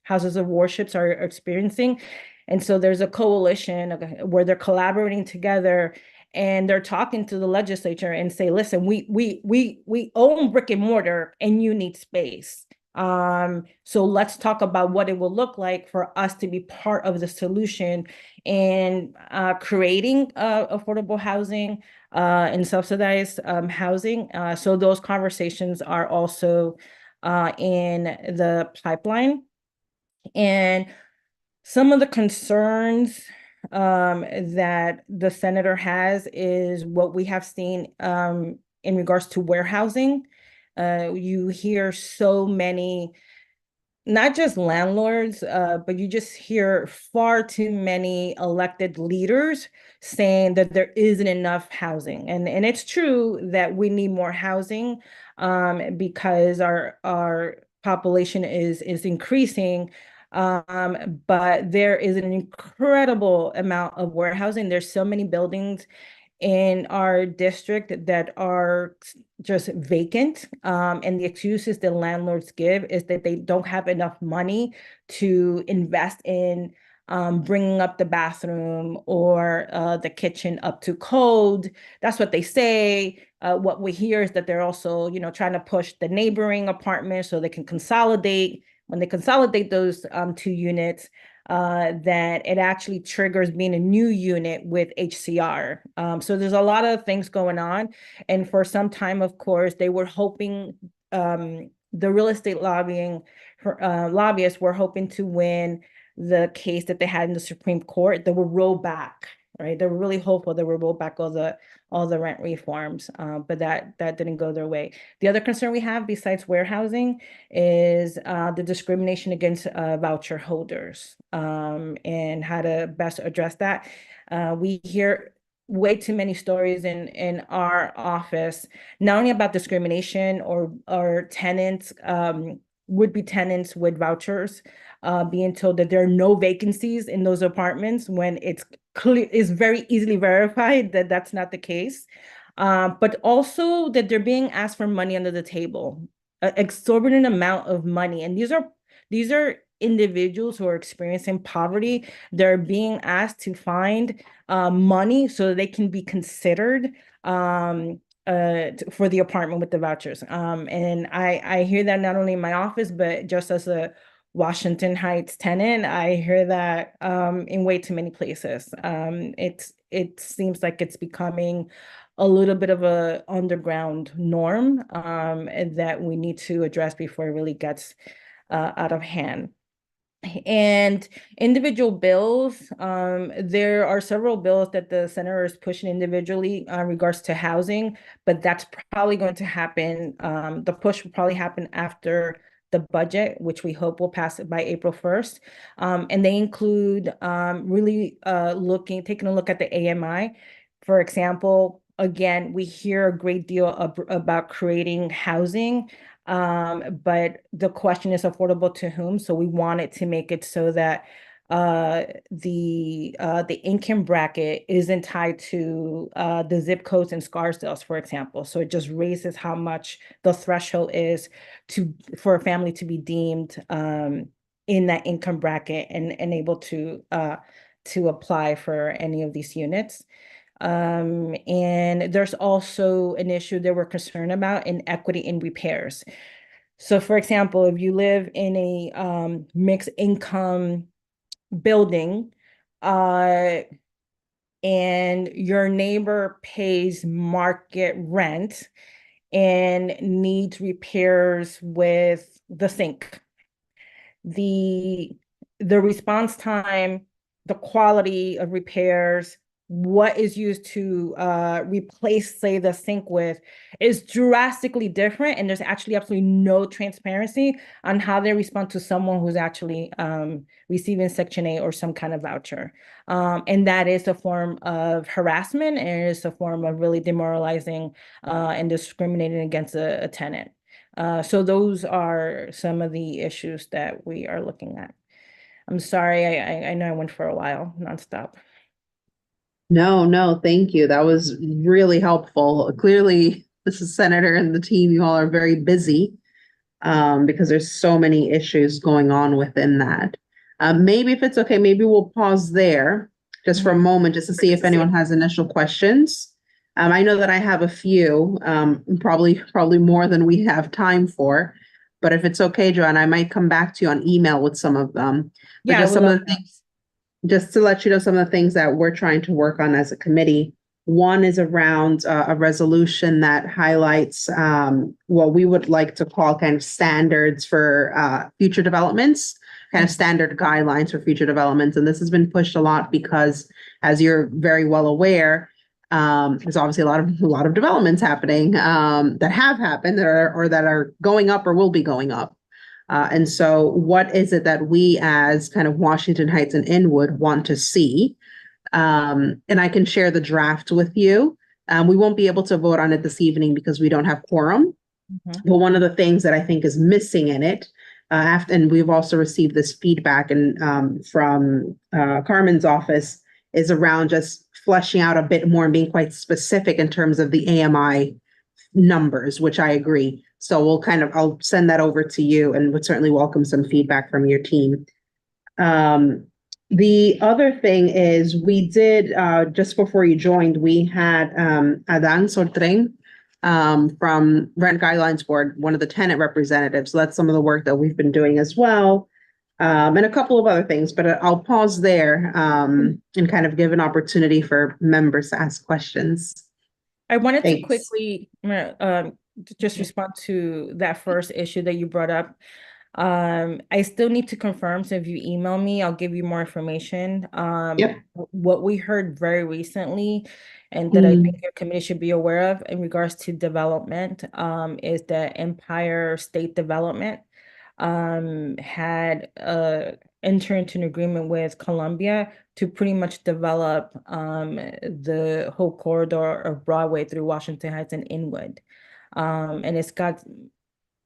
houses of worships are experiencing. And so there's a coalition where they're collaborating together and they're talking to the legislature and say, listen, we own brick and mortar and you need space. So let's talk about what it will look like for us to be part of the solution in creating affordable housing and subsidized housing. So those conversations are also in the pipeline. And some of the concerns that the senator has is what we have seen in regards to warehousing. You hear so many, not just landlords, but you just hear far too many elected leaders saying that there isn't enough housing. And it's true that we need more housing because our population is increasing. But there is an incredible amount of warehousing. There's so many buildings in our district that are just vacant. And the excuses that landlords give is that they don't have enough money to invest in bringing up the bathroom or the kitchen up to code. That's what they say. What we hear is that they're also, trying to push the neighboring apartments so they can consolidate. When they consolidate those 2 units, that it actually triggers being a new unit with HCR. So there's a lot of things going on. And for some time, of course, they were hoping, the real estate lobbyists were hoping to win the case that they had in the Supreme Court, they will roll back, right? They were really hopeful they will roll back all the rent reforms, but that didn't go their way. The other concern we have besides warehousing is the discrimination against voucher holders, and how to best address that. We hear way too many stories in our office, not only about discrimination or tenants, would-be tenants with vouchers, being told that there are no vacancies in those apartments when it's clear, is very easily verified that that's not the case. But also that they're being asked for money under the table, an exorbitant amount of money. And these are individuals who are experiencing poverty. They're being asked to find money so they can be considered for the apartment with the vouchers. And I hear that not only in my office, but just as a Washington Heights tenant, I hear that in way too many places. It seems like it's becoming a little bit of a underground norm, and that we need to address before it really gets out of hand. And individual bills, there are several bills that the senator is pushing individually in regards to housing, but that's probably going to happen. The push will probably happen after the budget, which we hope will pass it by April 1st. And they include really taking a look at the AMI. For example, again, we hear a great deal about creating housing, but the question is affordable to whom? So we wanted to make it so that the income bracket isn't tied to the zip codes and Scarsdales, for example. So it just raises how much the threshold is for a family to be deemed in that income bracket and able to apply for any of these units. And there's also an issue that we're concerned about in equity in repairs. So for example, if you live in a mixed income building, and your neighbor pays market rent and needs repairs with the sink, the response time, the quality of repairs, what is used to replace, say, the sink with is drastically different. And there's actually absolutely no transparency on how they respond to someone who's actually receiving Section 8 or some kind of voucher. And that is a form of harassment, and it is a form of really demoralizing and discriminating against a tenant. So those are some of the issues that we are looking at. I'm sorry, I know I went for a while, nonstop. No, thank you. That was really helpful. Clearly, this is Senator and the team, you all are very busy because there's so many issues going on within that. Maybe if it's okay, maybe we'll pause there just for a moment just to see if anyone has initial questions. I know that I have a few, probably more than we have time for, but if it's okay, Joanna, I might come back to you on email with some of them. But Yeah, just some of the things. Just to let you know some of the things that we're trying to work on as a committee. One is around a resolution that highlights what we would like to call kind of standards for future developments, kind of standard guidelines for future developments. And this has been pushed a lot because, as you're very well aware, there's obviously a lot of developments happening that have happened that are going up or will be going up. And so what is it that we as kind of Washington Heights and Inwood want to see? And I can share the draft with you. We won't be able to vote on it this evening because we don't have quorum. But one of the things that I think is missing in it, and we've also received this feedback from Carmen's office, is around just fleshing out a bit more and being quite specific in terms of the AMI numbers, which I agree. So I'll send that over to you and would certainly welcome some feedback from your team. The other thing is we did, just before you joined, we had Adan Sortring from Rent Guidelines Board, one of the tenant representatives. So that's some of the work that we've been doing as well. And a couple of other things, but I'll pause there and kind of give an opportunity for members to ask questions. I wanted Thanks. to quickly just respond to that first issue that you brought up. I still need to confirm, so if you email me, I'll give you more information. Yep. What we heard very recently, and that I think your committee should be aware of in regards to development, is that Empire State Development had entered into an agreement with Columbia to pretty much develop the whole corridor of Broadway through Washington Heights and Inwood. And it's got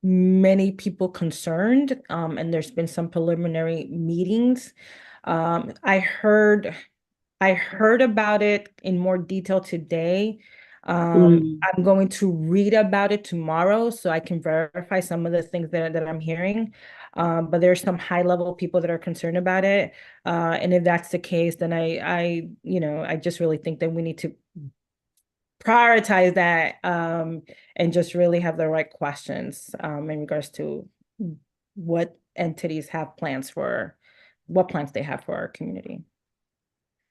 many people concerned, and there's been some preliminary meetings. I heard about it in more detail today. I'm going to read about it tomorrow so I can verify some of the things that I'm hearing. But there's some high level people that are concerned about it. And if that's the case, then I just really think that we need to prioritize that, and just really have the right questions in regards to what entities have plans for, what plans they have for our community.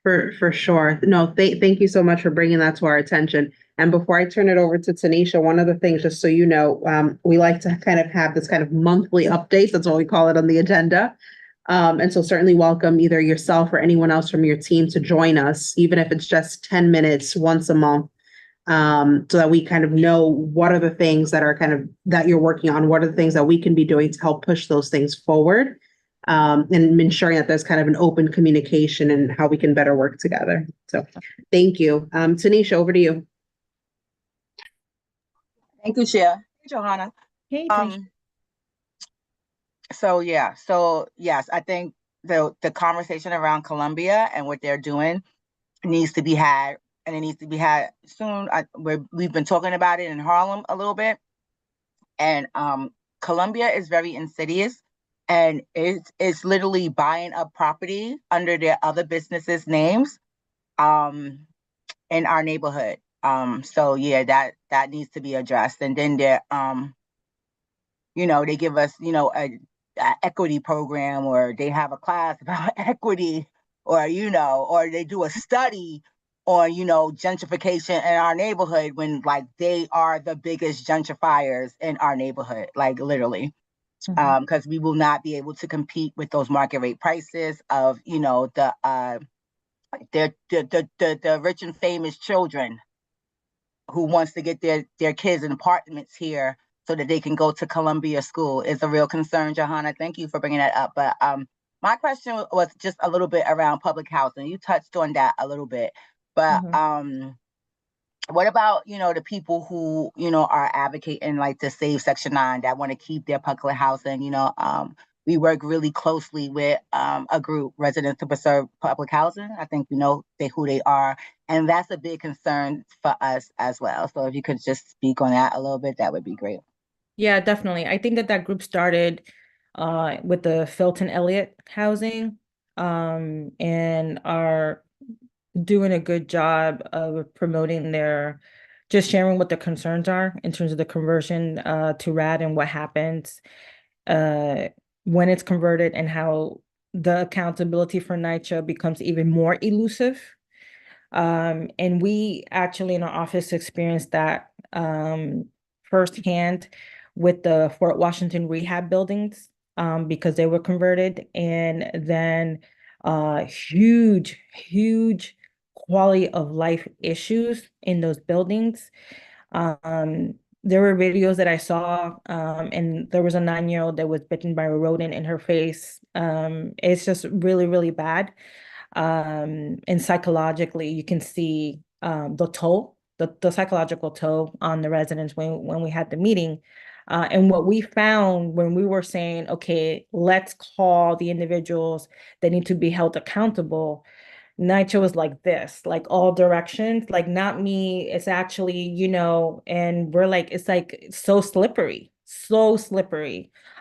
For sure. No, thank you so much for bringing that to our attention. And before I turn it over to Tanisha, one of the things, just so you know, we like to kind of have this kind of monthly update. That's what we call it on the agenda. And so certainly welcome either yourself or anyone else from your team to join us, even if it's just 10 minutes once a month, so that we kind of know what are the things that are kind of that you're working on, what are the things that we can be doing to help push those things forward. And ensuring that there's kind of an open communication and how we can better work together. So thank you. Tanisha, over to you. Thank you, Chair. Hey, Johanna. Hey, Tanisha. So yes, I think the conversation around Columbia and what they're doing needs to be had, and it needs to be had soon. We've been talking about it in Harlem a little bit, and Columbia is very insidious. And it's literally buying up property under their other businesses' names in our neighborhood. So yeah, that needs to be addressed. And then they're they give us, a equity program, or they have a class about equity, or or they do a study on, gentrification in our neighborhood, when like they are the biggest gentrifiers in our neighborhood, like literally. Because we will not be able to compete with those market rate prices of, the rich and famous children who wants to get their kids in apartments here so that they can go to Columbia School is a real concern, Johanna. Thank you for bringing that up. But my question was just a little bit around public housing. You touched on that a little bit, but what about, the people who, are advocating like to save Section 9, that want to keep their public housing? We work really closely with a group, Residents to Preserve Public Housing. I think who they are. And that's a big concern for us as well. So if you could just speak on that a little bit, that would be great. Yeah, definitely. I think that group started with the Felton Elliott housing, and are doing a good job of promoting just sharing what the concerns are in terms of the conversion to RAD, and what happens when it's converted, and how the accountability for NYCHA becomes even more elusive. And we actually in our office experienced that firsthand with the Fort Washington rehab buildings, because they were converted, and then huge quality of life issues in those buildings. There were videos that I saw, and there was a 9-year-old that was bitten by a rodent in her face. It's just really bad. And psychologically, you can see the toll, the psychological toll on the residents when we had the meeting. And what we found when we were saying, okay, let's call the individuals that need to be held accountable, NYCHA was like this, like all directions, like not me, it's actually, and we're like, it's like so slippery.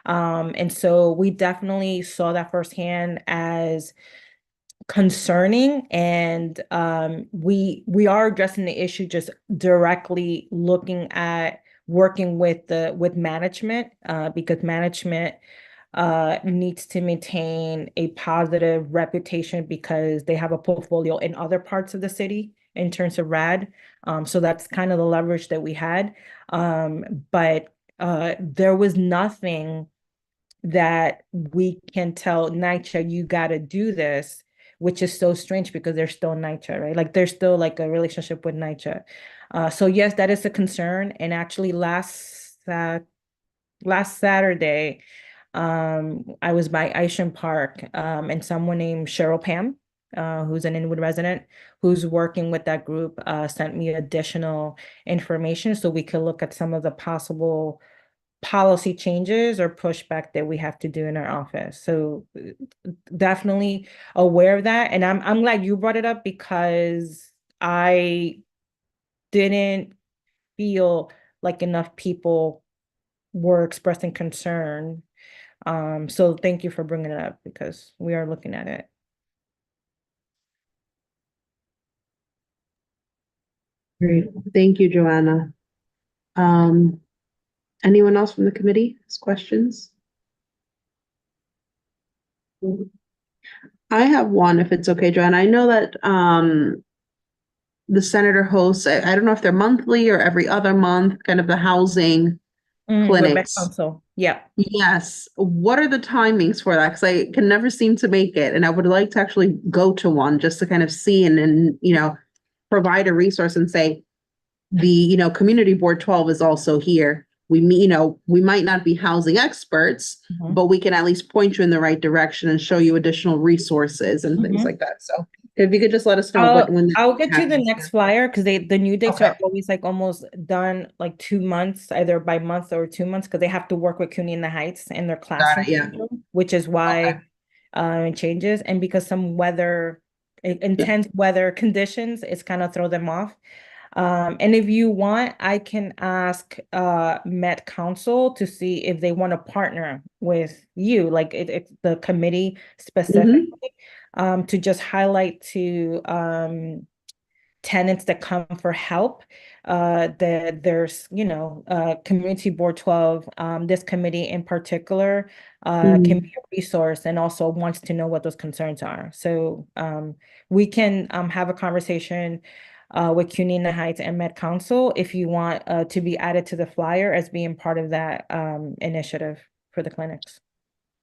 And so we definitely saw that firsthand as concerning, and we are addressing the issue, just directly looking at working with management, because management needs to maintain a positive reputation, because they have a portfolio in other parts of the city in terms of RAD. So that's kind of the leverage that we had. But there was nothing that we can tell NYCHA, you got to do this, which is so strange because they're still NYCHA, right? Like there's still like a relationship with NYCHA. So yes, that is a concern. And actually last Saturday, I was by Isham Park, and someone named Cheryl Pam, who's an Inwood resident, who's working with that group, sent me additional information so we could look at some of the possible policy changes or pushback that we have to do in our office. So definitely aware of that. And I'm glad you brought it up because I didn't feel like enough people were expressing concern. So thank you for bringing it up because we are looking at it. Great. Thank you, Joanna. Anyone else from the committee has questions? I have one, if it's okay, Joanna. I know that the senator hosts, I don't know if they're monthly or every other month, kind of the housing With Met clinics. Council. Yeah. Yes. What are the timings for that? Because I can never seem to make it, and I would like to actually go to one just to kind of see and provide a resource and say, the Community Board 12 is also here. We might not be housing experts, but we can at least point you in the right direction and show you additional resources and things like that. So if you could just let us know when I'll get you the next flyer because the new dates Okay. are always like almost done like 2 months, either by month or 2 months, because they have to work with CUNY in the Heights in their classroom, yeah. which is why it changes. And because some intense weather conditions, it's kind of throw them off. And if you want, I can ask Met Council to see if they want to partner with you, like it's the committee specifically, to just highlight to tenants that come for help that there's Community Board 12, this committee in particular can be a resource and also wants to know what those concerns are. So we can have a conversation with CUNY in the Heights and Met Council if you want to be added to the flyer as being part of that initiative for the clinics.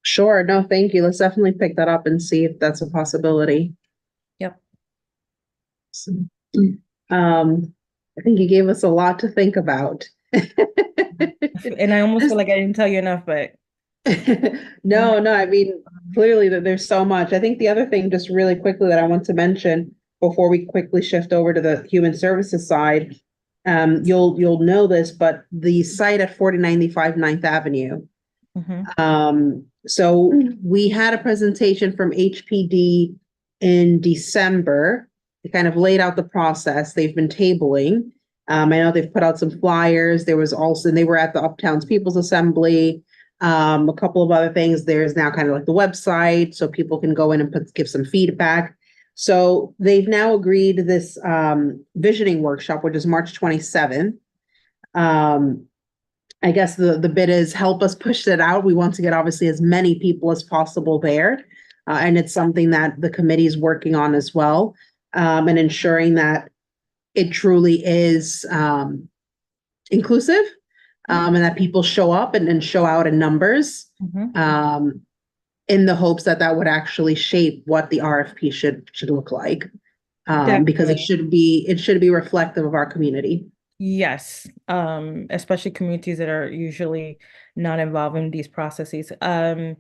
Sure. No, thank you. Let's definitely pick that up and see if that's a possibility. Yep. So, I think you gave us a lot to think about. And I almost feel like I didn't tell you enough, but No, I mean, clearly that there's so much. I think the other thing just really quickly that I want to mention before we quickly shift over to the human services side, you'll know this, but the site at 4095 9th Avenue. So we had a presentation from HPD in December. They kind of laid out the process. They've been tabling. I know they've put out some flyers. They were at the Uptowns People's Assembly. A couple of other things. There's now kind of like the website so people can go in and give some feedback. So they've now agreed to this visioning workshop, which is March 27th. I guess the bid is help us push it out. We want to get obviously as many people as possible there. And it's something that the committee is working on as well, and ensuring that it truly is inclusive, and that people show up and show out in numbers, in the hopes that would actually shape what the RFP should look like, because it should be reflective of our community. Yes, especially communities that are usually not involved in these processes. The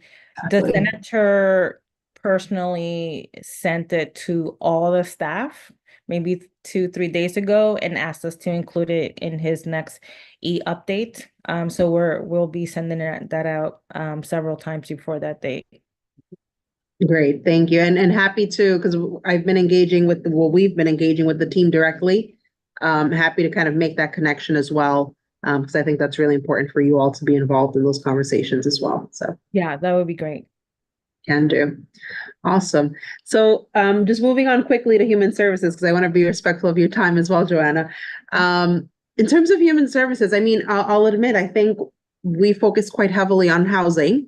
senator personally sent it to all the staff maybe 2-3 days ago and asked us to include it in his next e-update. So we'll be sending that out several times before that date. Great, thank you, and happy to, because we've been engaging with the team directly. Happy to kind of make that connection as well, because I think that's really important for you all to be involved in those conversations as well. So yeah, that would be great. Can do. Awesome. So just moving on quickly to human services, because I want to be respectful of your time as well, Joanna. In terms of human services, I mean, I'll admit, I think we focus quite heavily on housing.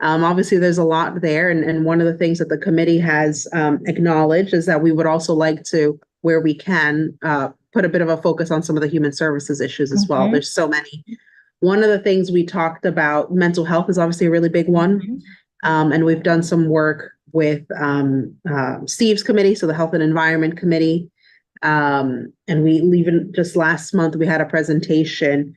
Obviously, there's a lot there. And one of the things that the committee has acknowledged is that we would also like to, where we can, put a bit of a focus on some of the human services issues as well. There's so many. One of the things we talked about, mental health is obviously a really big one. Mhm. And we've done some work with Steve's committee, so the Health and Environment Committee. And we even just last month, we had a presentation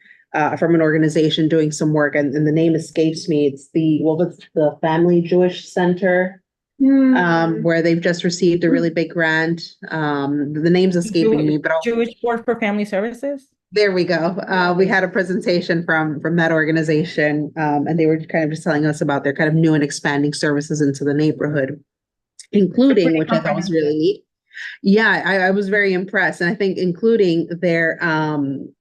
from an organization doing some work, and the name escapes me. It's the Family Jewish Center, where they've just received a really big grant. The name's escaping me, but Jewish Board for Family Services. there we go. We had a presentation from that organization, and they were kind of just telling us about their kind of new and expanding services into the neighborhood, including, Pretty which I thought was comprehensive. really neat. Yeah, I was very impressed, and I think including their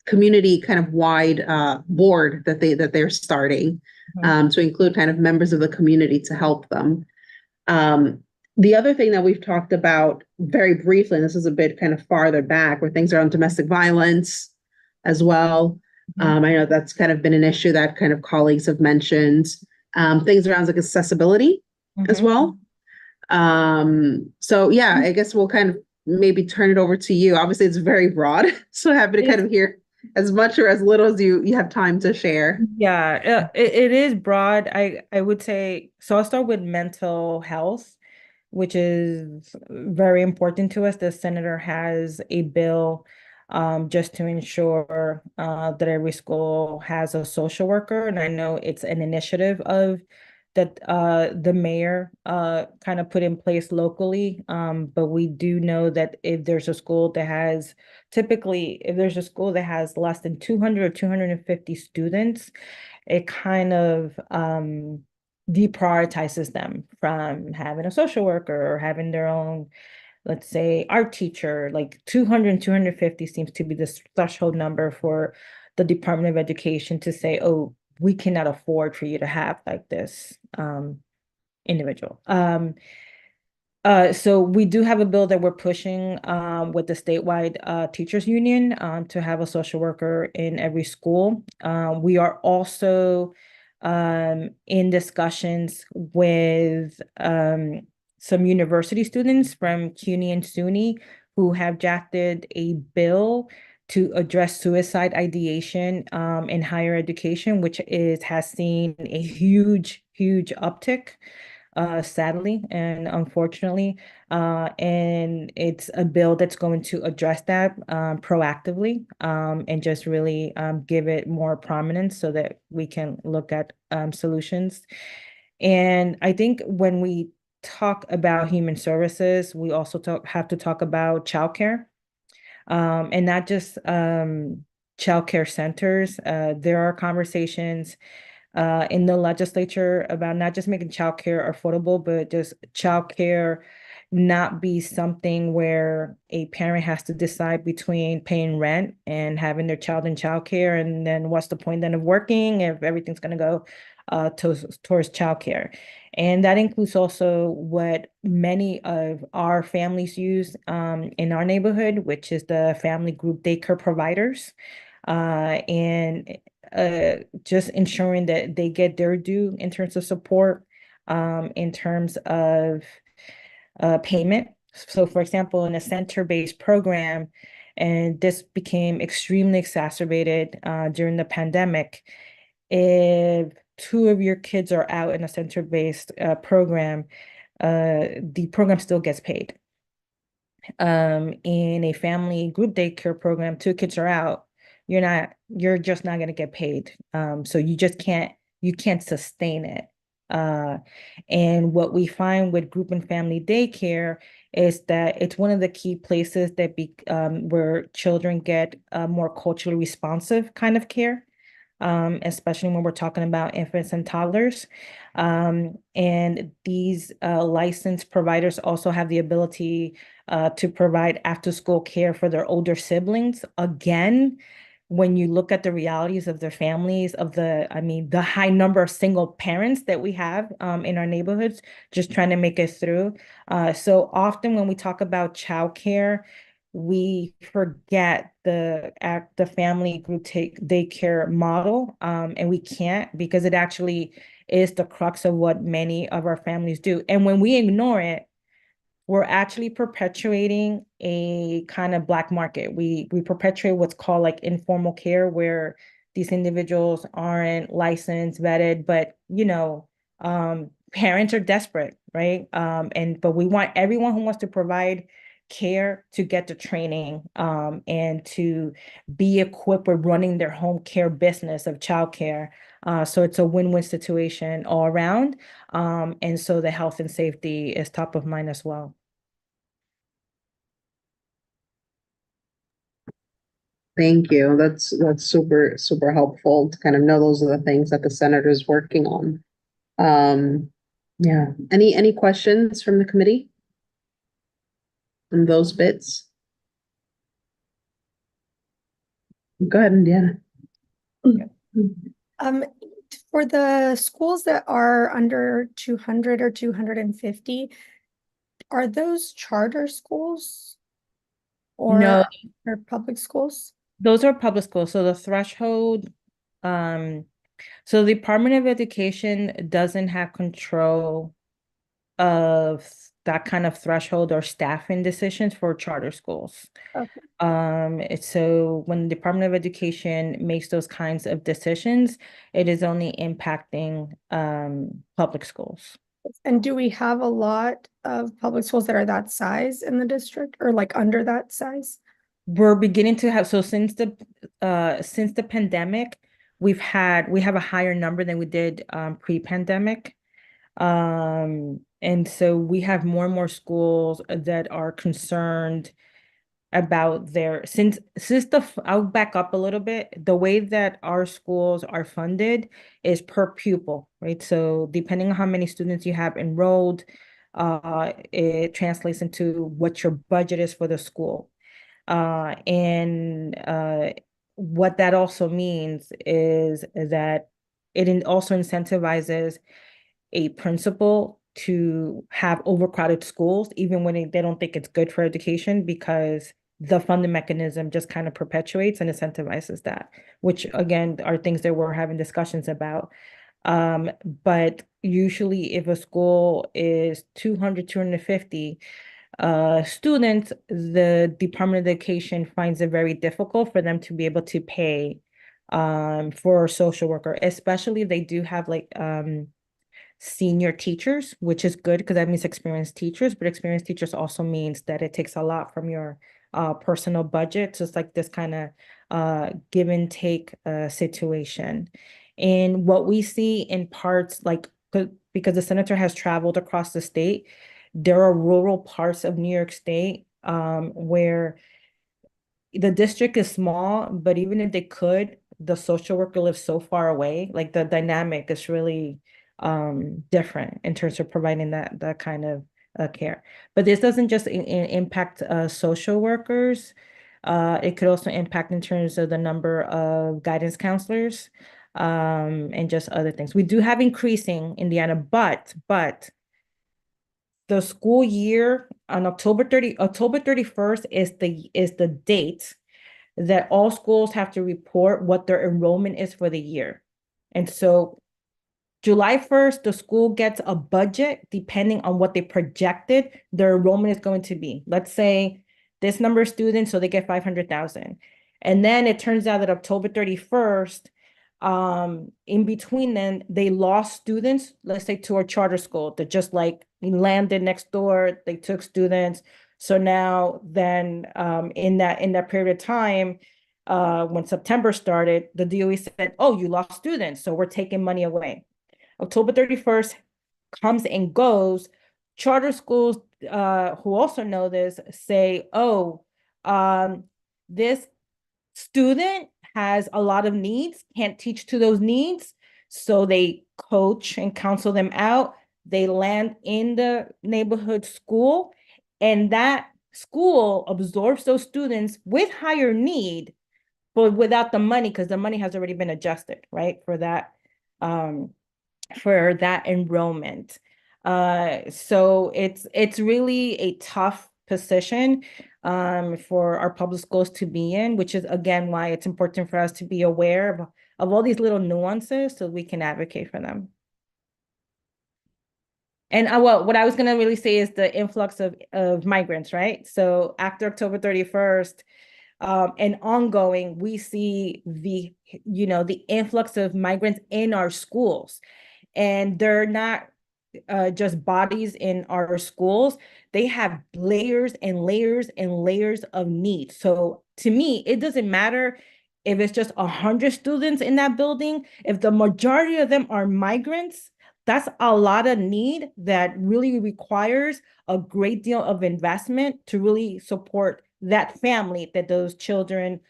community kind of wide board that they're starting to include kind of members of the community to help them. The other thing that we've talked about very briefly, and this is a bit kind of farther back, where things around domestic violence as well. I know that's kind of been an issue that kind of colleagues have mentioned. Things around like accessibility as well. So yeah, I guess we'll kind of maybe turn it over to you. Obviously, it's very broad, so happy to kind of hear as much or as little as you have time to share. Yeah, it is broad. I would say, so I'll start with mental health, which is very important to us. The senator has a bill just to ensure that every school has a social worker. And I know it's an initiative of that the mayor kind of put in place locally. But we do know that if there's a school that has, typically, if there's a school that has less than 200 or 250 students, it kind of deprioritizes them from having a social worker or having their own, let's say, art teacher. Like 200 and 250 seems to be the threshold number for the Department of Education to say, oh, we cannot afford for you to have like this individual. So we do have a bill that we're pushing with the statewide teachers union to have a social worker in every school. We are also in discussions with some university students from CUNY and SUNY who have drafted a bill to address suicide ideation in higher education, which has seen a huge uptick, sadly and unfortunately. And it's a bill that's going to address that proactively and just really give it more prominence so that we can look at solutions. And I think when we talk about human services, we also have to talk about childcare. And not just childcare centers. There are conversations in the legislature about not just making childcare affordable, but just childcare not be something where a parent has to decide between paying rent and having their child in childcare. And then what's the point then of working if everything's going to go towards childcare? And that includes also what many of our families use in our neighborhood, which is the family group daycare providers. And just ensuring that they get their due in terms of support, in terms of payment. So for example, in a center-based program, and this became extremely exacerbated during the pandemic, if two of your kids are out in a center-based program, the program still gets paid. In a family group daycare program, two kids are out, you're just not going to get paid. So you can't sustain it. And what we find with group and family daycare is that it's one of the key places that where children get more culturally responsive kind of care. Especially when we're talking about infants and toddlers. And these licensed providers also have the ability to provide after-school care for their older siblings. Again, when you look at the realities of their families, the high number of single parents that we have in our neighborhoods, just trying to make it through. So often when we talk about childcare, we forget the family group daycare model, and we can't, because it actually is the crux of what many of our families do. And when we ignore it, we're actually perpetuating a kind of black market. We perpetuate what's called like informal care, where these individuals aren't licensed, vetted, but parents are desperate, right? But we want everyone who wants to provide care to get the training and to be equipped with running their home care business of childcare. So it's a win-win situation all around. And so the health and safety is top of mind as well. Thank you. That's super, super helpful to kind of know those are the things that the senator's working on. Yeah. Any questions from the committee? On those bits? Go ahead, Indiana. For the schools that are under 200 or 250, are those charter schools? No. Or public schools? Those are public schools. So the threshold, so the Department of Education doesn't have control of that kind of threshold or staffing decisions for charter schools. Okay. So when the Department of Education makes those kinds of decisions, it is only impacting public schools. And do we have a lot of public schools that are that size in the district or like under that size? We're beginning to have, so since the pandemic, we have a higher number than we did pre-pandemic. And so we have more and more schools that are concerned about I'll back up a little bit. The way that our schools are funded is per pupil, right? So depending on how many students you have enrolled, it translates into what your budget is for the school. What that also means is that it also incentivizes a principal to have overcrowded schools, even when they don't think it's good for education, because the funding mechanism just kind of perpetuates and incentivizes that, which again are things that we're having discussions about. But usually if a school is 200, 250 students, the Department of Education finds it very difficult for them to be able to pay for a social worker, especially if they do have like senior teachers, which is good because that means experienced teachers, but experienced teachers also means that it takes a lot from your personal budget. So it's like this kind of give and take situation. And what we see in parts like, because the senator has traveled across the state, there are rural parts of New York State where the district is small, but even if they could, the social worker lives so far away, like the dynamic is really different in terms of providing that kind of care. But this doesn't just impact social workers. It could also impact in terms of the number of guidance counselors and just other things. We do have increasing Indiana, but the school year on October 31st is the date that all schools have to report what their enrollment is for the year. And so July 1st, the school gets a budget depending on what they projected their enrollment is going to be. Let's say this number of students, so they get 500,000. And then it turns out that October 31st, in between then, they lost students, let's say to a charter school that just like landed next door, they took students. So now then in that period of time, when September started, the DOE said, oh, you lost students, so we're taking money away. October 31st comes and goes. Charter schools who also know this say, oh, this student has a lot of needs, can't teach to those needs. So they coach and counsel them out. They land in the neighborhood school, and that school absorbs those students with higher need, but without the money, because the money has already been adjusted, right, for that enrollment. So it's really a tough position for our public schools to be in, which is again why it's important for us to be aware of all these little nuances so we can advocate for them. And what I was going to really say is the influx of migrants, right? So after October 31st, and ongoing, we see the, the influx of migrants in our schools, and they're not just bodies in our schools. They have layers and layers and layers of need. So to me, it doesn't matter if it's just 100 students in that building. If the majority of them are migrants, that's a lot of need that really requires a great deal of investment to really support that family that those children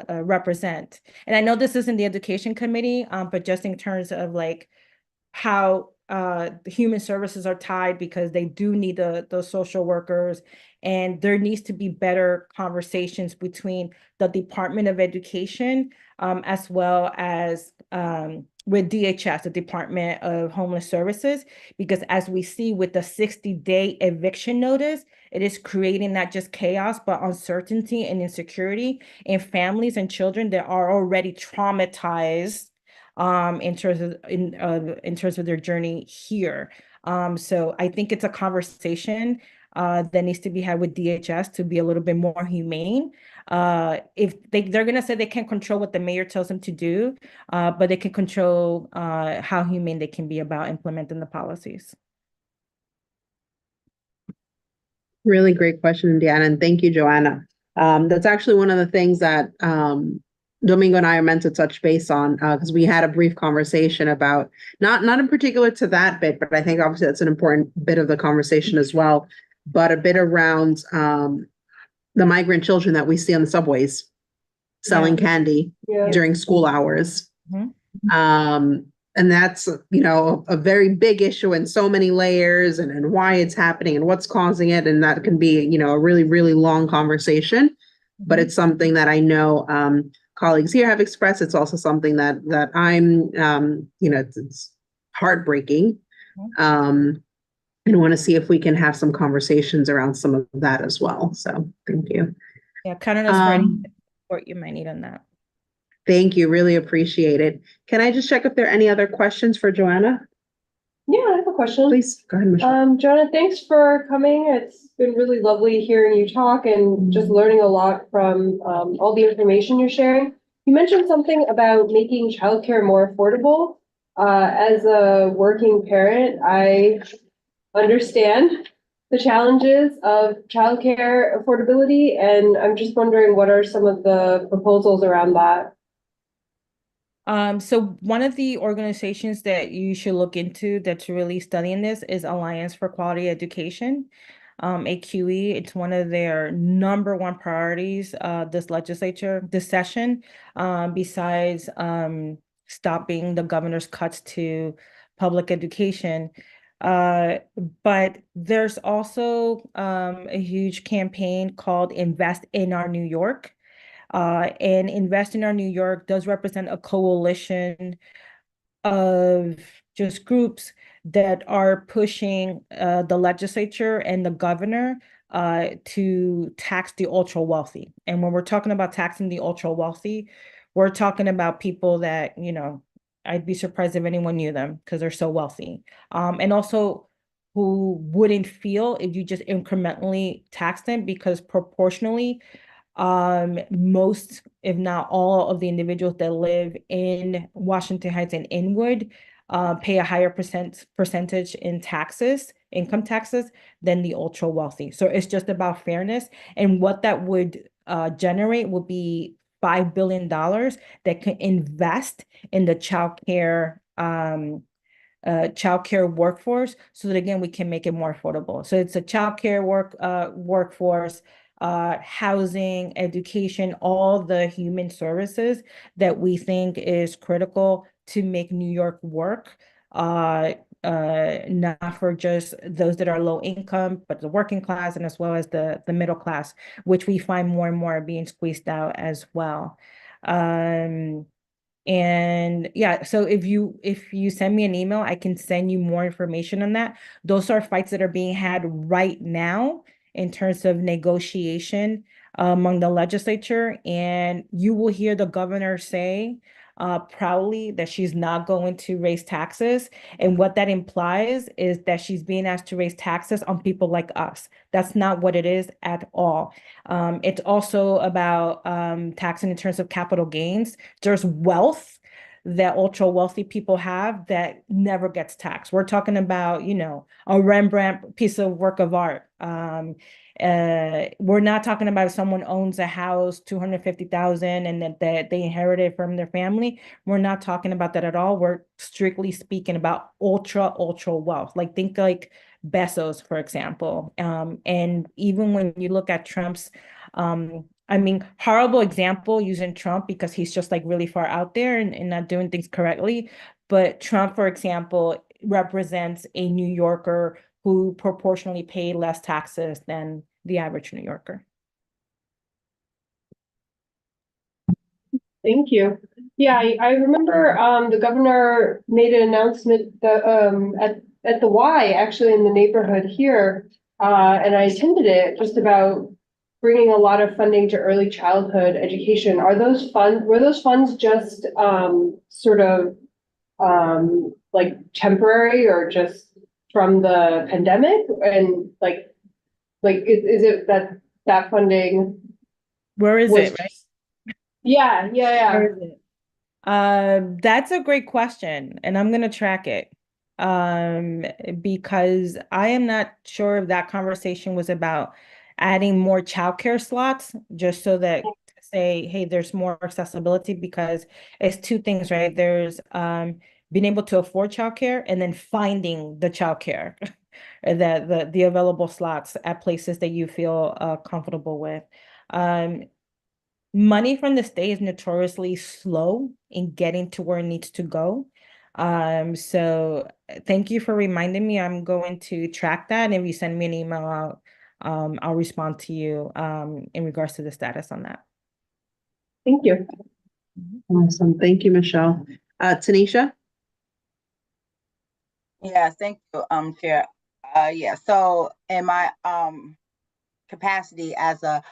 represent. And I know this isn't the education committee, but just in terms of like how the human services are tied, because they do need the social workers, and there needs to be better conversations between the Department of Education as well as with DHS, the Department of Homeless Services, because as we see with the 60-day eviction notice, it is creating not just chaos, but uncertainty and insecurity in families and children that are already traumatized in terms of their journey here. So I think it's a conversation that needs to be had with DHS to be a little bit more humane. If they're gonna say they can't control what the mayor tells them to do, but they can control how humane they can be about implementing the policies. Really great question, Deanna, and thank you, Joanna. That's actually one of the things that Domingo and I are meant to touch base on, because we had a brief conversation about, not in particular to that bit, but I think obviously that's an important bit of the conversation as well, but a bit around the migrant children that we see on the subways selling candy during school hours. And that's, a very big issue and so many layers, and why it's happening and what's causing it. And that can be, a really, really long conversation, but it's something that I know colleagues here have expressed. It's also something that I'm, it's heartbreaking. And want to see if we can have some conversations around some of that as well. So thank you. Yeah, count on us for any support you might need on that. Thank you. Really appreciate it. Can I just check if there are any other questions for Joanna? Yeah, I have a question. Please, go ahead, Michelle. Joanna, thanks for coming. It's been really lovely hearing you talk and just learning a lot from all the information you're sharing. You mentioned something about making childcare more affordable. As a working parent, I understand the challenges of childcare affordability, and I'm just wondering what are some of the proposals around that? So one of the organizations that you should look into that's really studying this is Alliance for Quality Education, AQE. It's one of their #1 priorities this session, besides stopping the governor's cuts to public education. But there's also a huge campaign called Invest in Our New York. And Invest in Our New York does represent a coalition of just groups that are pushing the legislature and the governor to tax the ultra wealthy. And when we're talking about taxing the ultra wealthy, we're talking about people that, I'd be surprised if anyone knew them because they're so wealthy. And also who wouldn't feel if you just incrementally tax them, because proportionally, most, if not all, of the individuals that live in Washington Heights and Inwood pay a higher percentage in taxes, income taxes, than the ultra wealthy. So it's just about fairness, and what that would generate would be $5 billion that can invest in the childcare workforce, so that again we can make it more affordable. So it's a childcare workforce, housing, education, all the human services that we think is critical to make New York work. Not for just those that are low income, but the working class, and as well as the middle class, which we find more and more being squeezed out as well. And yeah, so if you send me an email, I can send you more information on that. Those are fights that are being had right now in terms of negotiation among the legislature, and you will hear the governor say proudly that she's not going to raise taxes. And what that implies is that she's being asked to raise taxes on people like us. That's not what it is at all. It's also about taxing in terms of capital gains. There's wealth that ultra wealthy people have that never gets taxed. We're talking about, you know, a Rembrandt piece of work of art. We're not talking about if someone owns a house, 250,000, and that they inherited from their family. We're not talking about that at all. We're strictly speaking about ultra wealth. Like think like Bezos, for example. And even when you look at Trump's, I mean, horrible example using Trump because he's just like really far out there and not doing things correctly. But Trump, for example, represents a New Yorker who proportionally pay less taxes than the average New Yorker. Thank you. Yeah, I remember the governor made an announcement at the Y, actually in the neighborhood here, and I attended it, just about bringing a lot of funding to early childhood education. Were those funds just sort of like temporary or just from the pandemic? And like is it that funding? Where is was it, right? Yeah. Where is it? That's a great question, and I'm gonna track it. Because I am not sure if that conversation was about adding more childcare slots, just so that say, hey, there's more accessibility, because it's two things, right? There's being able to afford childcare and then finding the childcare, the available slots at places that you feel comfortable with. Money from the state is notoriously slow in getting to where it needs to go. So thank you for reminding me. I'm going to track that, and if you send me an email out, I'll respond to you in regards to the status on that. Thank you. Awesome. Thank you, Michelle. Tanisha? Yeah, thank you, Chair. Yeah, so in my capacity as a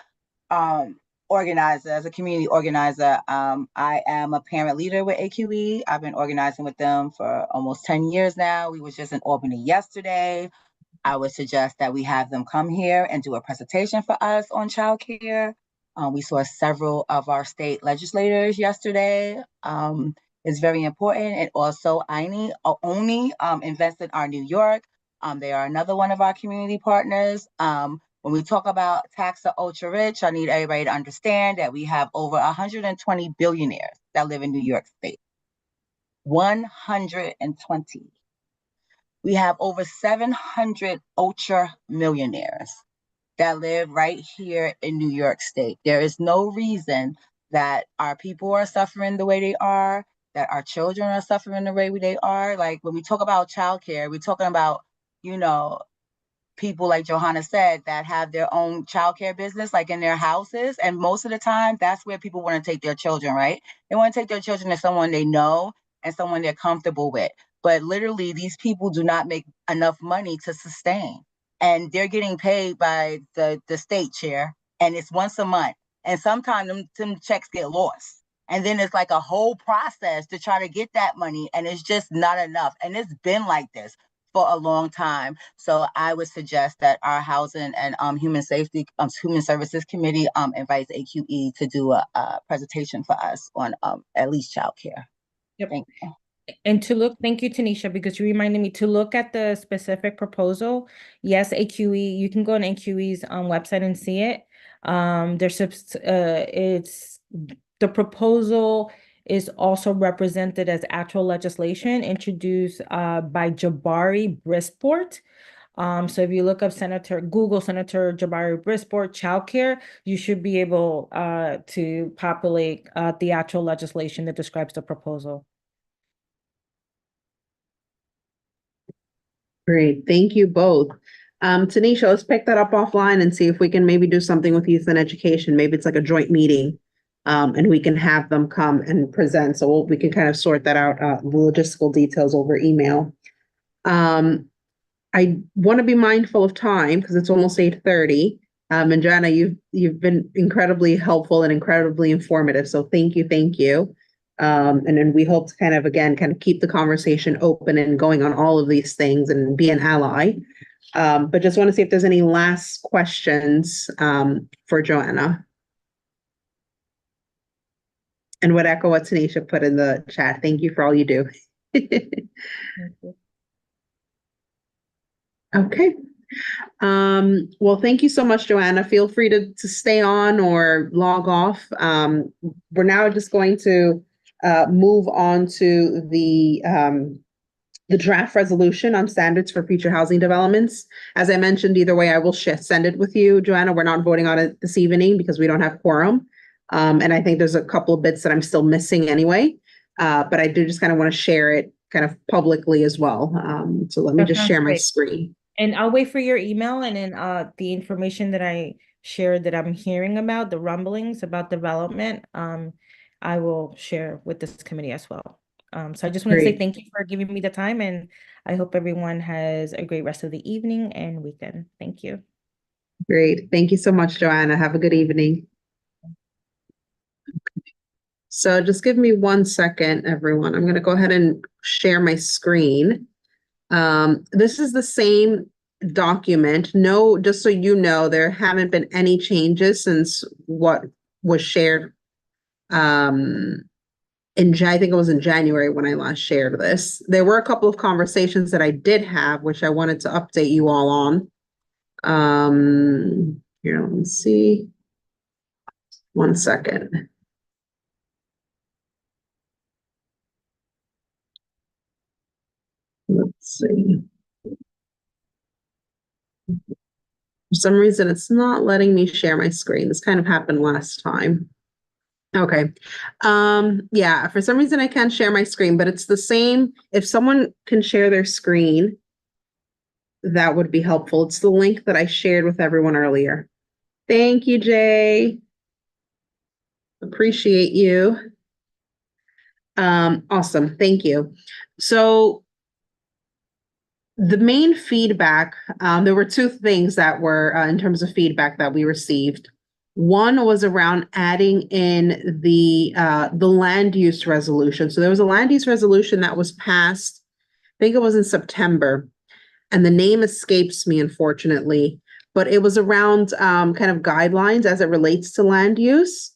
organizer, as a community organizer, I am a parent leader with AQE. I've been organizing with them for almost 10 years now. We was just in Albany yesterday. I would suggest that we have them come here and do a presentation for us on childcare. We saw several of our state legislators yesterday. It's very important. And also ONI, Invest in Our New York. They are another one of our community partners. When we talk about tax the ultra rich, I need everybody to understand that we have over 120 billionaires that live in New York State. 120. We have over 700 ultra millionaires that live right here in New York State. There is no reason that our people are suffering the way they are, that our children are suffering the way they are. Like when we talk about childcare, we're talking about, you know, people like Johanna said that have their own childcare business, like in their houses. And most of the time, that's where people want to take their children, right? They want to take their children to someone they know and someone they're comfortable with. But literally, these people do not make enough money to sustain. And they're getting paid by the state, Chair, and it's once a month. And sometimes them checks get lost. And then it's like a whole process to try to get that money, and it's just not enough. And it's been like this for a long time. So I would suggest that our Housing and Human Services Committee invites AQE to do a presentation for us on at least childcare. Yep. Thank you. And thank you, Tanisha, because you reminded me to look at the specific proposal. Yes, AQE, you can go on AQE's website and see it. It's the proposal is also represented as actual legislation introduced by Jabari Brisport. So if you look up Google Senator Jabari Brisport childcare, you should be able to populate the actual legislation that describes the proposal. Great. Thank you both. Tanisha, let's pick that up offline and see if we can maybe do something with youth and education. Maybe it's like a joint meeting. And we can have them come and present. So we can kind of sort that out, the logistical details over email. I want to be mindful of time because it's almost 8:30. And Jana, you've been incredibly helpful and incredibly informative. So thank you. And then we hope to kind of keep the conversation open and going on all of these things and be an ally. But just want to see if there's any last questions for Joanna. And would echo what Tanisha put in the chat. Thank you for all you do. Okay. Well, thank you so much, Joanna. Feel free to stay on or log off. We're now just going to move on to the draft resolution on standards for future housing developments. As I mentioned, either way, I will send it with you, Joanna. We're not voting on it this evening because we don't have quorum. And I think there's a couple of bits that I'm still missing anyway. But I do just kind of want to share it kind of publicly as well. So let me That just sounds share my great. screen. And I'll wait for your email, and then the information that I shared that I'm hearing about, the rumblings about development, I will share with this committee as well. So I just want to say Great. thank you for giving me the time, and I hope everyone has a great rest of the evening and weekend. Thank you. Great. Thank you so much, Joanna. Have a good evening. So just give me 1 second, everyone. I'm going to go ahead and share my screen. This is the same document. No, just so you know, there haven't been any changes since what was shared. I think it was in January when I last shared this. There were a couple of conversations that I did have, which I wanted to update you all on. Here, let me see. 1 second. Let's see. For some reason, it's not letting me share my screen. This kind of happened last time. Okay. Yeah, for some reason I can't share my screen, but it's the same. If someone can share their screen, that would be helpful. It's the link that I shared with everyone earlier. Thank you, Jay. Appreciate you. Awesome. Thank you. So the main feedback, there were two things that were in terms of feedback that we received. One was around adding in the land use resolution. So there was a land use resolution that was passed, I think it was in September, and the name escapes me, unfortunately, but it was around kind of guidelines as it relates to land use.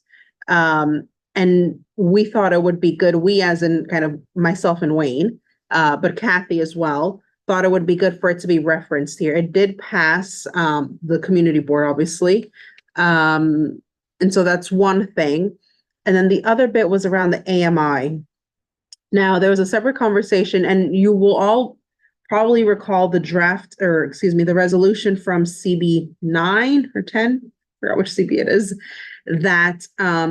And we thought it would be good, we as in kind of myself and Wayne, but Kathy as well, thought it would be good for it to be referenced here. It did pass the community board, obviously. And so that's one thing. And then the other bit was around the AMI. Now, there was a separate conversation, and you will all probably recall the the resolution from CB 9 or 10, I forgot which CB it is, that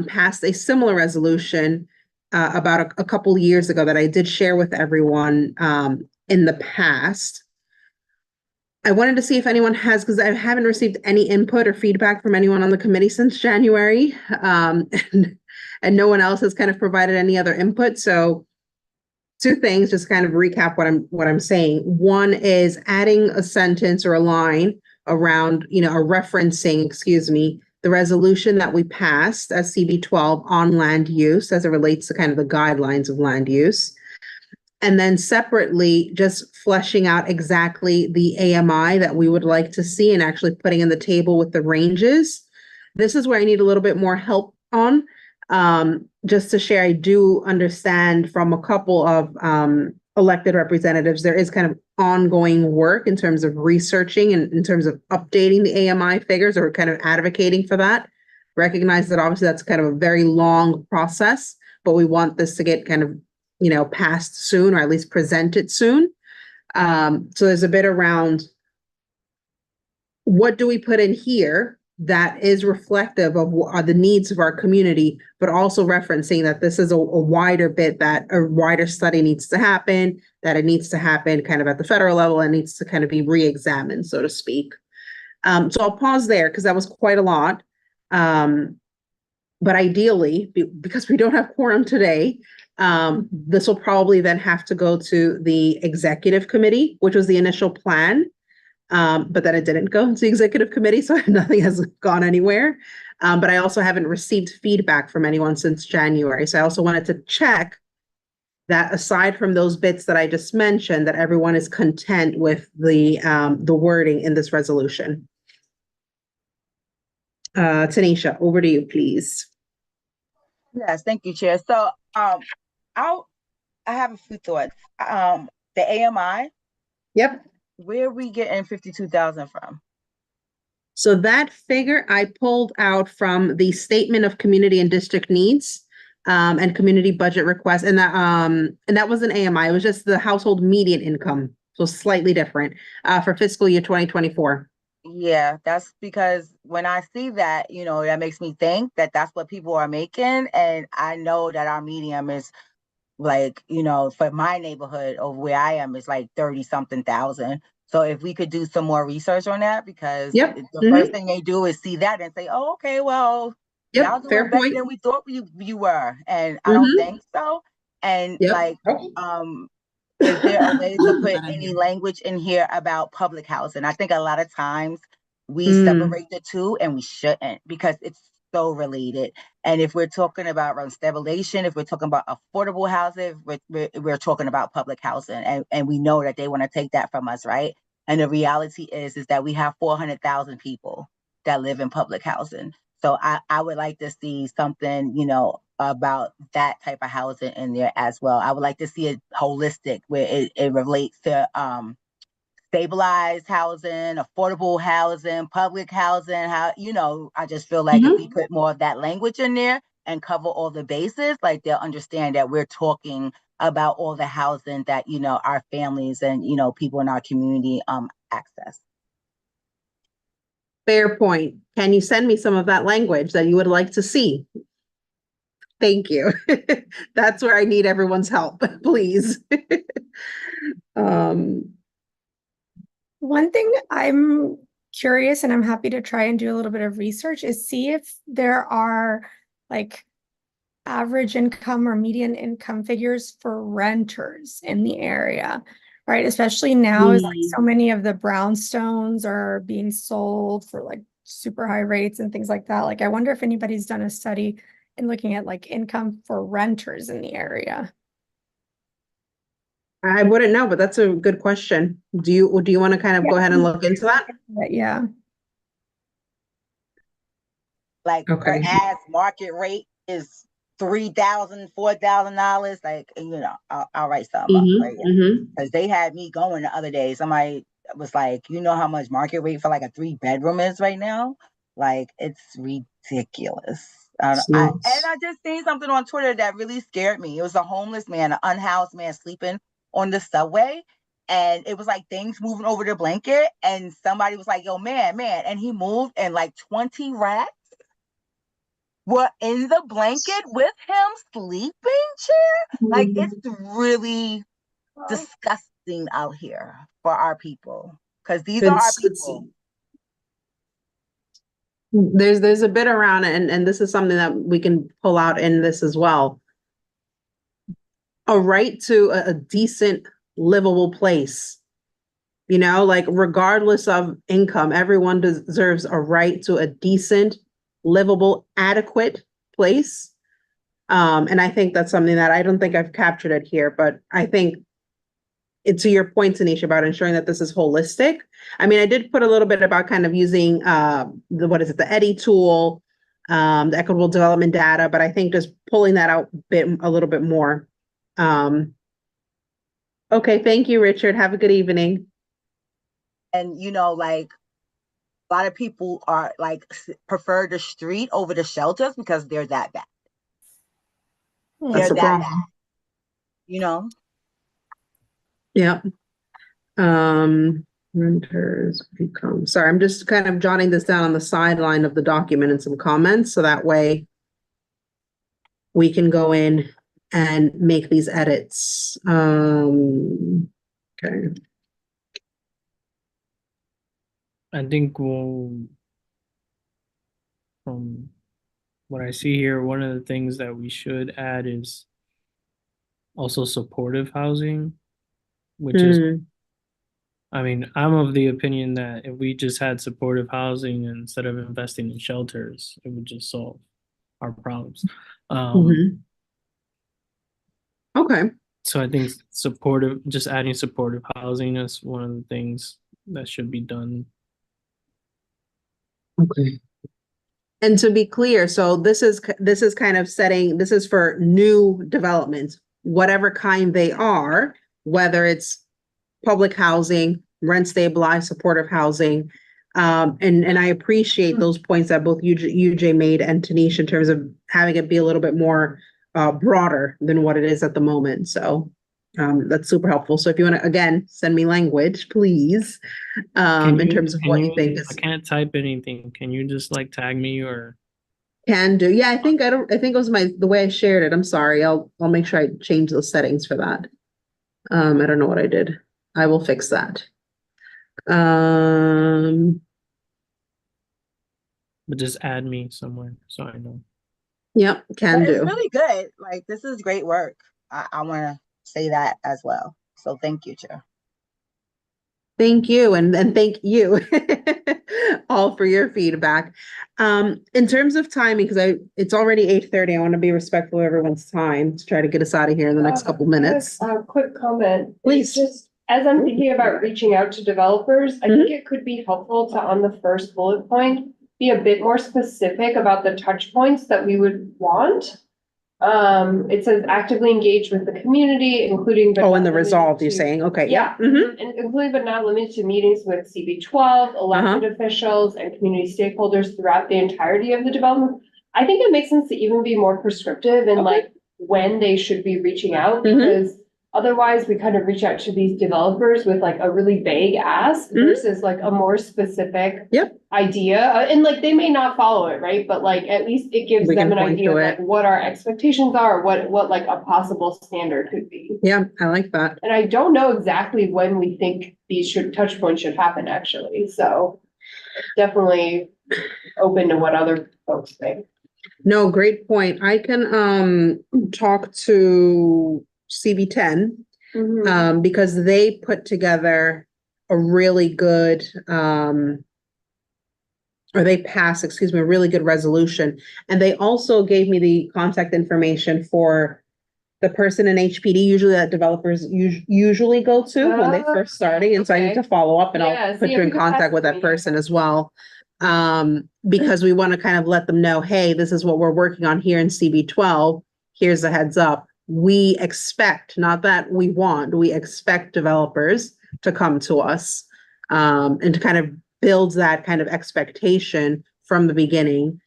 passed a similar resolution about a couple years ago that I did share with everyone in the past. I wanted to see if anyone has, because I haven't received any input or feedback from anyone on the committee since January, and no one else has kind of provided any other input. So two things, just kind of recap what I'm saying. One is adding a sentence or a line around, referencing, the resolution that we passed as CB 12 on land use as it relates to kind of the guidelines of land use. And then separately, just fleshing out exactly the AMI that we would like to see and actually putting in the table with the ranges. This is where I need a little bit more help on. Just to share, I do understand from a couple of elected representatives, there is kind of ongoing work in terms of researching and in terms of updating the AMI figures or kind of advocating for that. Recognize that obviously that's kind of a very long process, but we want this to get kind of passed soon, or at least presented soon. So there's a bit around what do we put in here that is reflective of the needs of our community, but also referencing that this is a wider bit, that a wider study needs to happen, that it needs to happen kind of at the federal level and needs to kind of be re-examined, so to speak. So I'll pause there because that was quite a lot. But ideally, because we don't have quorum today, this will probably then have to go to the executive committee, which was the initial plan. But then it didn't go to the executive committee, so nothing has gone anywhere. But I also haven't received feedback from anyone since January. So I also wanted to check that aside from those bits that I just mentioned, that everyone is content with the wording in this resolution. Tanisha, over to you, please. Yes, thank you, Chair. So, I have a few thoughts. The AMI, Yep. where are we getting 52,000 from? So that figure I pulled out from the Statement of Community and District Needs and Community Budget Request, and that was an AMI. It was just the household median income, so slightly different for fiscal year 2024. Yeah, that's because when I see that, that makes me think that that's what people are making, and I know that our medium is like, for my neighborhood over where I am is like 30 something thousand. So if we could do some more research on that, because Yep. the first thing they do is see that and say, oh, okay, well, y'all Yep. doing Fair better point. than we thought you were. And I don't think so. And Yep. like, is there a way to put any language in here about public housing? I think a lot of times we separate the two, and we shouldn't, because it's so related. And if we're talking about rent stabilization, if we're talking about affordable housing, we're talking about public housing, and we know that they want to take that from us, right? And the reality is that we have 400,000 people that live in public housing. So I would like to see something, about that type of housing in there as well. I would like to see it holistic, where it relates to stabilized housing, affordable housing, public housing. I just feel like if we put more of that language in there and cover all the bases, like they'll understand that we're talking about all the housing that, our families and, people in our community access. Fair point. Can you send me some of that language that you would like to see? Thank you. That's where I need everyone's help, please. One thing I'm curious, and I'm happy to try and do a little bit of research, is see if there are like average income or median income figures for renters in the area, right? Especially now, as like so many of the brownstones are being sold for like super high rates and things like that. Like, I wonder if anybody's done a study in looking at like income for renters in the area. I wouldn't know, but that's a good question. Do you want to kind of go ahead and look into that? Yeah. Like, Okay. whereas market rate is $3,000, $4,000, like, I'll write something up right here. Because they had me going the other day. Somebody was like, you know how much market rate for like a 3-bedroom is right now? Like, it's ridiculous. And I just seen something on Twitter that really scared me. It was a homeless man, an unhoused man sleeping on the subway. And it was like things moving over the blanket. And somebody was like, yo, man. And he moved, and like 20 rats were in the blanket with him sleeping, Chair. Like, it's really disgusting out here for our people, because these are our people. There's a bit around it, and this is something that we can pull out in this as well. A right to a decent, livable place. Like regardless of income, everyone deserves a right to a decent, livable, adequate place. And I think that's something that I don't think I've captured it here, but I think to your point, Tanisha, about ensuring that this is holistic. I mean, I did put a little bit about kind of using the EDDI tool, the equitable development data, but I think just pulling that out a little bit more. Okay, thank you, Richard. Have a good evening. And like, a lot of people are like prefer the street over the shelters because they're that bad. That's a problem. Yeah. Renters become. Sorry, I'm just kind of jotting this down on the sideline of the document and some comments, so that way we can go in and make these edits. Okay. I think from what I see here, one of the things that we should add is also supportive housing, which is I mean, I'm of the opinion that if we just had supportive housing instead of investing in shelters, it would just solve our problems. Mhm. Okay, So I think just adding supportive housing is one of the things that should be done. okay. And to be clear, so this is kind of setting, this is for new developments, whatever kind they are, whether it's public housing, rent stabilized, supportive housing. And I appreciate those points that both UJ made and Tanisha in terms of having it be a little bit more broader than what it is at the moment. So that's super helpful. So if you want to, again, send me language, please, in terms of what you think I is can't type anything. Can you just like tag me or? can do. Yeah, I think it was the way I shared it. I'm sorry. I'll make sure I change those settings for that. I don't know what I did. I will fix that. But just add me somewhere so I know. Yep, can But it's do. really good. Like, this is great work. I want to say that as well. So thank you, Chair. Thank you, and thank you all for your feedback. In terms of timing, because it's already 8:30, I want to be respectful of everyone's time to try to get us out of here in the next couple minutes. A quick comment. Please. It's just, as I'm thinking about reaching out to developers, I think it could be helpful to, on the first bullet point, be a bit more specific about the touch points that we would want. It says actively engage with the community, including. But Oh, not in the limited resolve, you're to- saying, okay, Yeah, yeah. Mhm. and including but not limited to meetings with CB12, elected officials and community stakeholders throughout the entirety of the development. I think it makes sense to even be more prescriptive in like when they should be reaching out, Mhm. because otherwise we kind of reach out to these developers with like a really vague ask Mhm. versus like a more specific Yep. idea. And like they may not follow it, right? But like at least it gives We them can an point idea to of it. like what our expectations are, what like a possible standard could be. Yeah, I like that. And I don't know exactly when we think these touch points should happen, actually, so definitely open to what other folks think. No, great point. I can talk to CB10 because they put together a really good or they passed, excuse me, a really good resolution. And they also gave me the contact information for the person in HPD, usually that developers usually go to when they first starting. And so I need to follow up and Yeah, I'll see put if you in you could pass contact it with to that me. person as well. Because we want to kind of let them know, hey, this is what we're working on here in CB12. Here's a heads up. We expect, not that we want, we expect developers to come to us and to kind of build that kind of expectation from the beginning.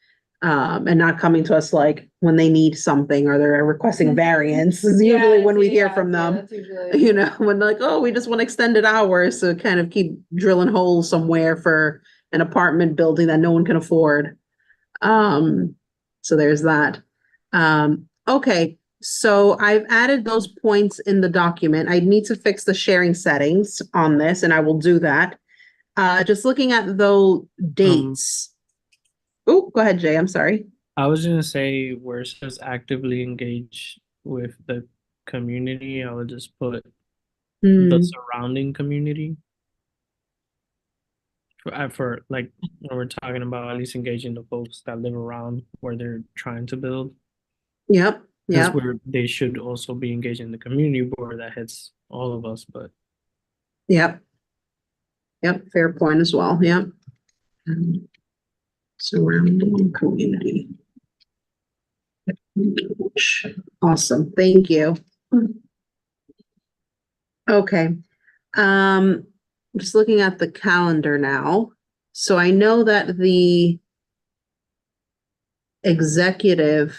And not coming to us like when they need something or they're requesting a variance is usually when we hear from them. You know, when they're like, oh, we just want extended hours to kind of keep drilling holes somewhere for an apartment building that no one can afford. So there's that. Okay, so I've added those points in the document. I need to fix the sharing settings on this, and I will do that. Just looking at those dates. Oh, go ahead, Jay. I'm sorry. I was gonna say where it says actively engage with the community, I would just put the surrounding community. For like when we're talking about at least engaging the folks that live around where they're trying to build. Yep. That's Yep. where they should also be engaging the community board that hits all of us, but Yep. Yep. Fair point as well. Yep. Surrounding community. Awesome. Thank you. Okay. Just looking at the calendar now. So I know that the executive,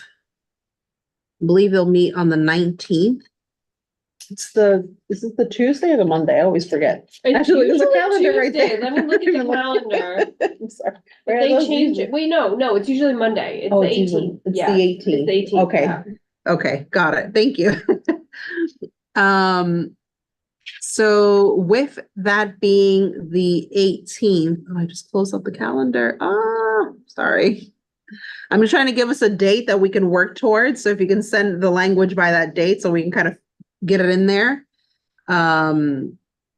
I believe they'll meet on the 19th. Is this the Tuesday or the Monday? I always forget. Actually, there's a calendar right there. Let me look at the calendar. I'm sorry. Where are They those changed usually? it. Wait, no, it's usually Monday. It's Oh, the it's usually- 18th. it's the Yeah, 18th. It's the 18th. Okay. yeah. Okay, got it. Thank you. So with that being the 18th, oh, I just closed up the calendar. Sorry. I'm just trying to give us a date that we can work towards. So if you can send the language by that date so we can kind of get it in there.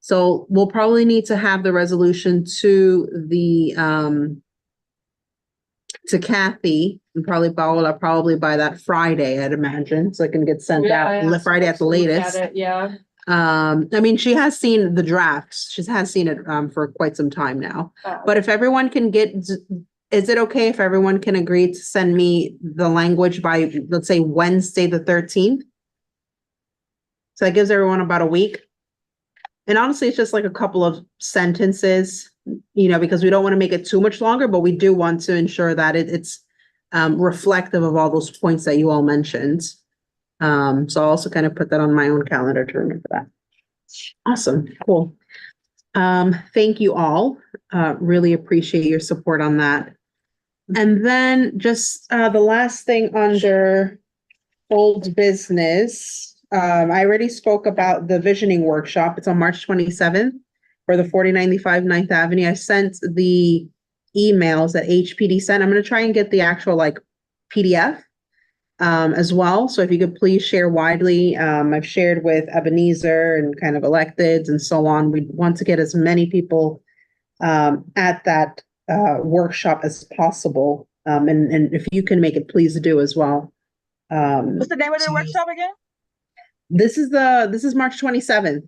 So we'll probably need to have the resolution to the, to Kathy and probably Paola, probably by that Friday, I'd imagine, so it can get sent Yeah, I out asked Friday her at the to look latest. it, Yeah, I mean, she has seen the drafts. She has seen it, for quite some time now. But if everyone can is it okay if everyone can agree to send me the language by, let's say, Wednesday, the 13th? So that gives everyone about a week. And honestly, it's just like a couple of sentences, because we don't want to make it too much longer, but we do want to ensure that it's reflective of all those points that you all mentioned. So I'll also kind of put that on my own calendar to remember that. Awesome, cool. Thank you all. Really appreciate your support on that. And then just the last thing under old business. I already spoke about the visioning workshop. It's on March 27th for the 4095 9th Avenue. I sent the emails that HPD sent. I'm going to try and get the actual PDF as well. So if you could please share widely. I've shared with Ebenezer and kind of electeds and so on. We want to get as many people at that workshop as possible. And if you can make it, please do as well. What's the name of the workshop again? This is March 27th.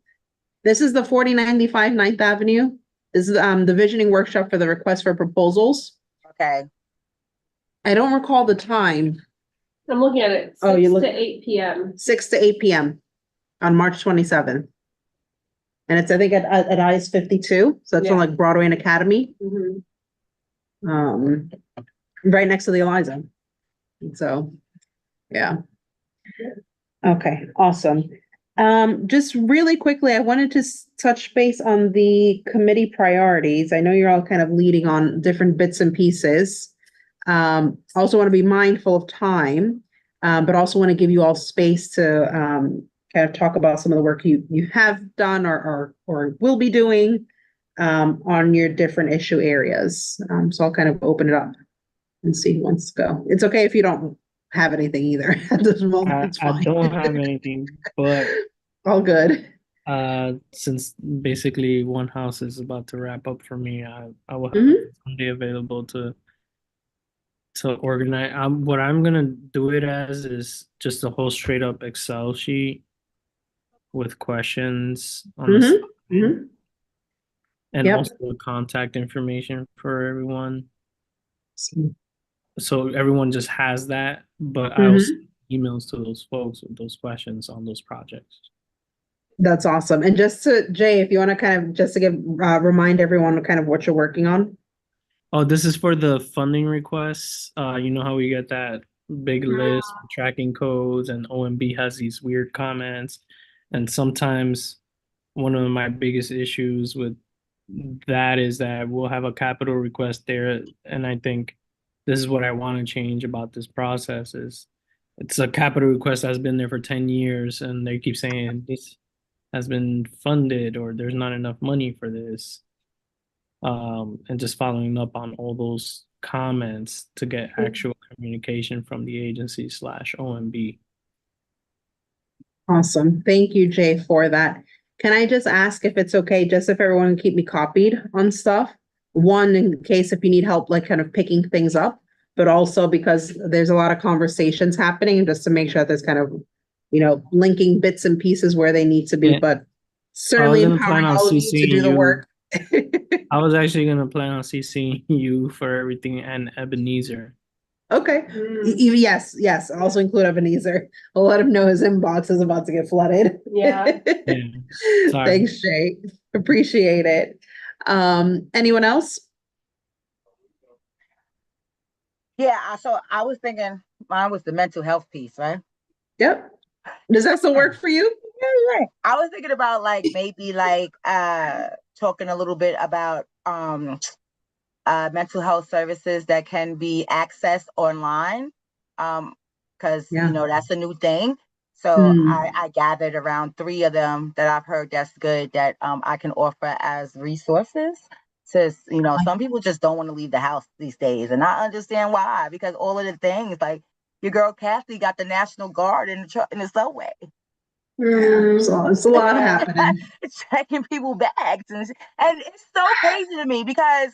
This is the 4095 9th Avenue. This is the visioning workshop for the request for proposals. Okay. I don't recall the time. I'm looking at it, Oh, you 6 look- to 8 PM. 6 to 8 p.m. on March 27th. And it's, I think, at IS 52. So it's on Yeah. Broadway and Academy, Mhm. right next to the Eliza. So, yeah. Okay, awesome. Just really quickly, I wanted to touch base on the committee priorities. I know you're all kind of leading on different bits and pieces. Also want to be mindful of time, but also want to give you all space to kind of talk about some of the work you have done or will be doing on your different issue areas. So I'll kind of open it up and see who wants to go. It's okay if you don't have anything either at this moment. It's I fine. don't have anything, but All good. since basically one house is about to wrap up for me, I will have Mhm. Sunday available to organize. What I'm gonna do it as is just a whole straight up Excel sheet with questions on the Mhm. side, Mhm. and Yep. also the contact information for everyone. So everyone just has that, but I also emails to those folks with those questions on those projects. That's awesome. And just to Jay, if you want to kind of just to give remind everyone kind of what you're working on. Oh, this is for the funding requests. You know how we get that big list with tracking codes, and OMB has these weird comments. And sometimes one of my biggest issues with that is that we'll have a capital request there, and I think this is what I want to change about this process is it's a capital request that's been there for 10 years, and they keep saying this has been funded or there's not enough money for this. And just following up on all those comments to get actual communication from the agency / OMB. Awesome. Thank you, Jay, for that. Can I just ask if it's okay, just if everyone can keep me copied on stuff? One, in case if you need help, like kind of picking things up, but also because there's a lot of conversations happening, just to make sure that there's kind of, linking bits and pieces where they need to be, Yeah. but certainly gonna plan empowering on all of you to CCing do the you. work. I was actually gonna plan on CCing you for everything and Ebenezer. Okay. Yes. Also include Ebenezer. I'll let him know his inbox is about to get flooded. Yeah. Yeah. Sorry. Thanks, Jay. Appreciate it. Anyone else? Yeah, so I was thinking mine was the mental health piece, right? Yep. Does that still work for you? Yeah, right. I was thinking about maybe talking a little bit about mental health services that can be accessed online. Because Yeah. that's a new thing. So I gathered around 3 of them that I've heard that's good that I can offer as resources. Says, some people just don't want to leave the house these days. And I understand why, because all of the things your girl Kathy got the National Guard in the subway. So it's a lot happening. checking people bags and it's so crazy to me because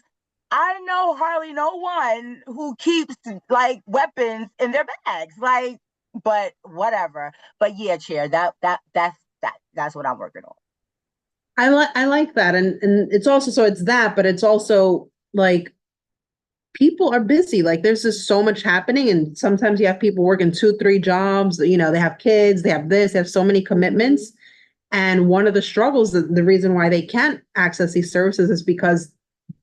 I know hardly no one who keeps like weapons in their bags. Like, but whatever. But yeah, Chair, that's what I'm working on. I like that. And it's also, so it's that, but it's also like people are busy. Like there's just so much happening. And sometimes you have people working 2, 3 jobs, you know, they have kids, they have this, they have so many commitments. And one of the struggles, the reason why they can't access these services is because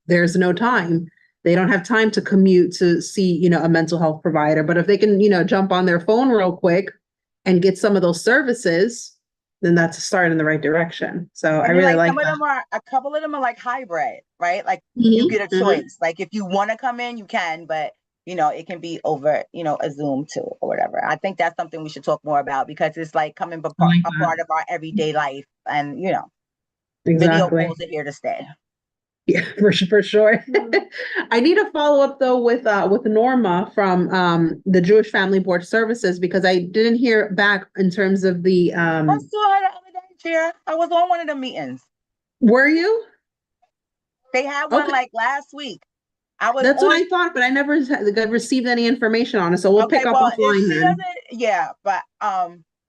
there's no time. They don't have time to commute to see, you know, a mental health provider. But if they can, you know, jump on their phone real quick and get some of those services, then that's a start in the right direction. So I And really like like some of that. them are a couple of them are like hybrid, right? Like you get a Mhm. choice. Like if you want to come in, you can, but you know, it can be over, you know, a Zoom too or whatever. I think that's something we should talk more about because it's like coming I like a that. part of our everyday life. And you know, video Exactly. calls are here to stay. Yeah, for sure. I need to follow up though with Norma from the Jewish Family Board Services because I didn't hear back in terms of the I saw her the other day, Chair. I was on one of the meetings. were you? They had one Okay. like last week. I was That's what on. I thought, but I never received any information on it. So we'll Okay, pick up well, if offline she then. doesn't, yeah, but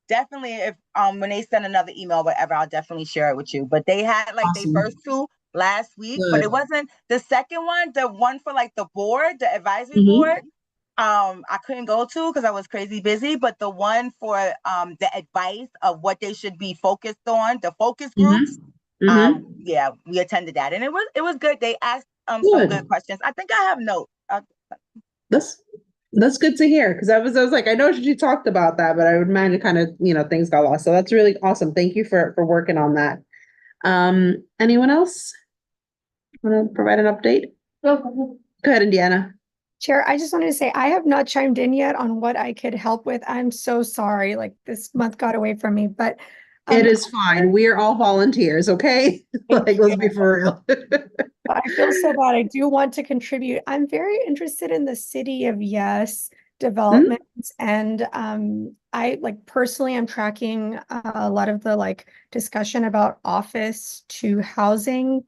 definitely if when they send another email, whatever, I'll definitely share it with you. But they had like they Awesome. first two last week, but Good. it wasn't the second one, the one for like the board, the advisory Mhm. board. I couldn't go to because I was crazy busy, but the one for the advice of what they should be focused on, the focus groups, Mhm. yeah, we attended that and it was good. They asked some Good. good questions. I think I have notes. That's that's good to hear because I was like, I know she talked about that, but I would imagine kind of, you know, things got lost. So that's really awesome. Thank you for working on that. Anyone else want to provide an update? Go ahead, Indiana. Chair, I just wanted to say I have not chimed in yet on what I could help with. I'm so sorry. Like this month got away from me, but It is fine. We are all volunteers, okay? Like, let's be for real. I feel so bad. I do want to contribute. I'm very interested in the City of Yes development, and I like personally I'm tracking a lot of the like discussion about office to housing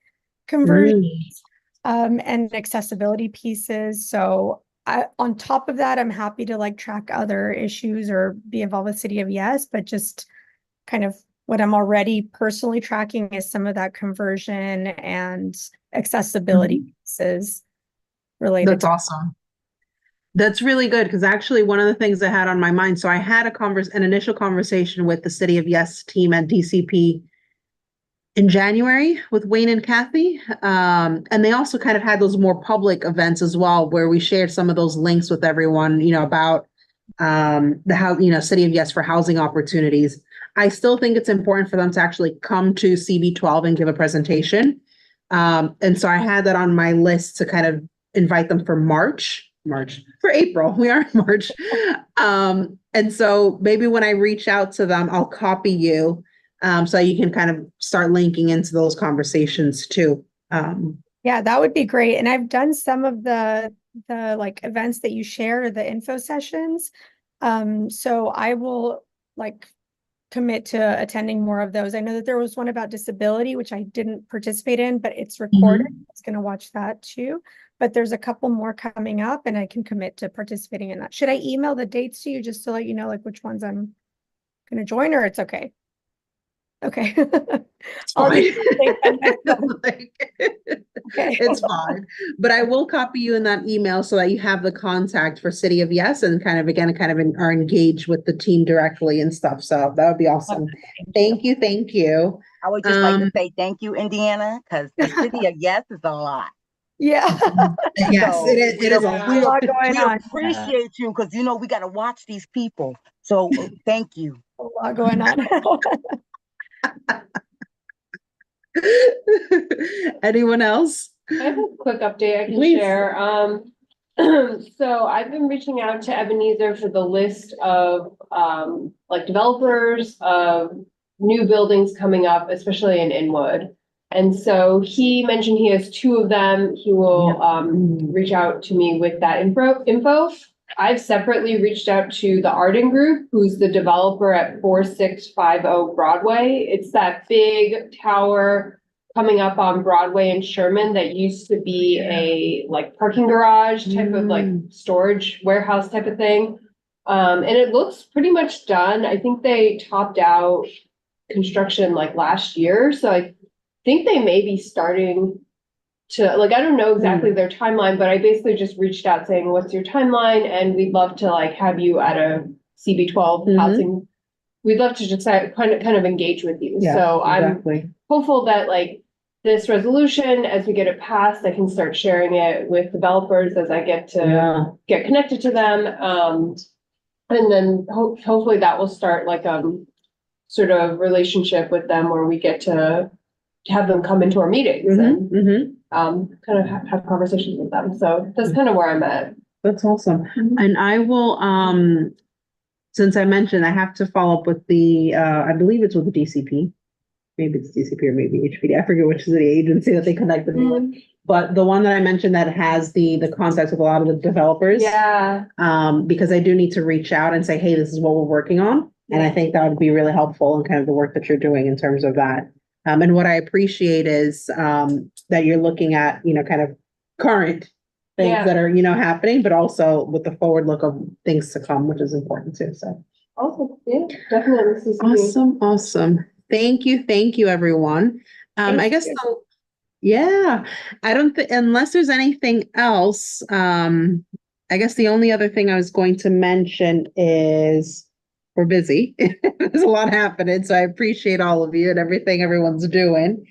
conversions and accessibility pieces. So on top of that, I'm happy to like track other issues or be involved with City of Yes, but just kind of what I'm already personally tracking is some of that conversion and accessibility pieces related That's to. awesome. That's really good because actually one of the things I had on my mind, so I had an initial conversation with the City of Yes team at DCP in January with Wayne and Kathy. And they also kind of had those more public events as well, where we shared some of those links with everyone, you know, about the how, you know, City of Yes for housing opportunities. I still think it's important for them to actually come to CB12 and give a presentation. And so I had that on my list to kind of invite them for for April. We are in March. And so maybe when I reach out to them, I'll copy you so you can kind of start linking into those conversations too. Yeah, that would be great. And I've done some of the like events that you share, the info sessions. So I will like commit to attending more of those. I know that there was one about disability, which I didn't participate in, but it's recorded. I was going to watch that too. But there's a couple more coming up and I can commit to participating in that. Should I email the dates to you just to let you know like which ones I'm going to join or it's okay? Okay. I'll Fine. just take that next one. Okay. It's fine. But I will copy you in that email so that you have the contact for City of Yes and kind of again are engaged with the team directly and stuff. So that would be awesome. Thank you. Thank you. I would just like to say thank you, Indiana, because the City of Yes is a lot. Yeah. Yes, So it is. It is a a lot going we on. appreciate you because you know we got to watch these people. So thank you. A lot going on. Anyone else? I have a quick update I can Please. share. So I've been reaching out to Ebenezer for the list of like developers of new buildings coming up, especially in Inwood. And so he mentioned he has 2 of them. He will reach out to me with that info. I've separately reached out to the Arden Group, who's the developer at 4650 Broadway. It's that big tower coming up on Broadway in Sherman that used to be a like parking garage type of like storage warehouse type of thing. And it looks pretty much done. I think they topped out construction like last year, so I think they may be starting to, like, I don't know exactly their timeline, but I basically just reached out saying, what's your timeline? And we'd love to like have you at a CB12 housing. We'd love to just kind of engage with you. Yeah, So I'm exactly. hopeful that like this resolution, as we get it passed, I can start sharing it with developers as I get to Yeah. get connected to them. And then hopefully that will start like sort of relationship with them where we get to have them come into our meetings and kind of have conversations with them. So that's kind of where I'm at. That's awesome. And I will, since I mentioned, I have to follow up with the, I believe it's with the DCP. Maybe it's DCP or maybe HPD. I forget which is the agency that they connected me with. But the one that I mentioned that has the contacts with a lot of the developers. Yeah. Because I do need to reach out and say, hey, this is what we're working on. And I think that would be really helpful in kind of the work that you're doing in terms of that. And what I appreciate is that you're looking at, kind of current things that are, happening, but also with the forward look of things to come, which is important too. So Also, yeah, definitely. awesome. Thank you, everyone. I guess I don't think, unless there's anything else, I guess the only other thing I was going to mention is we're busy. There's a lot happening, so I appreciate all of you and everything everyone's doing.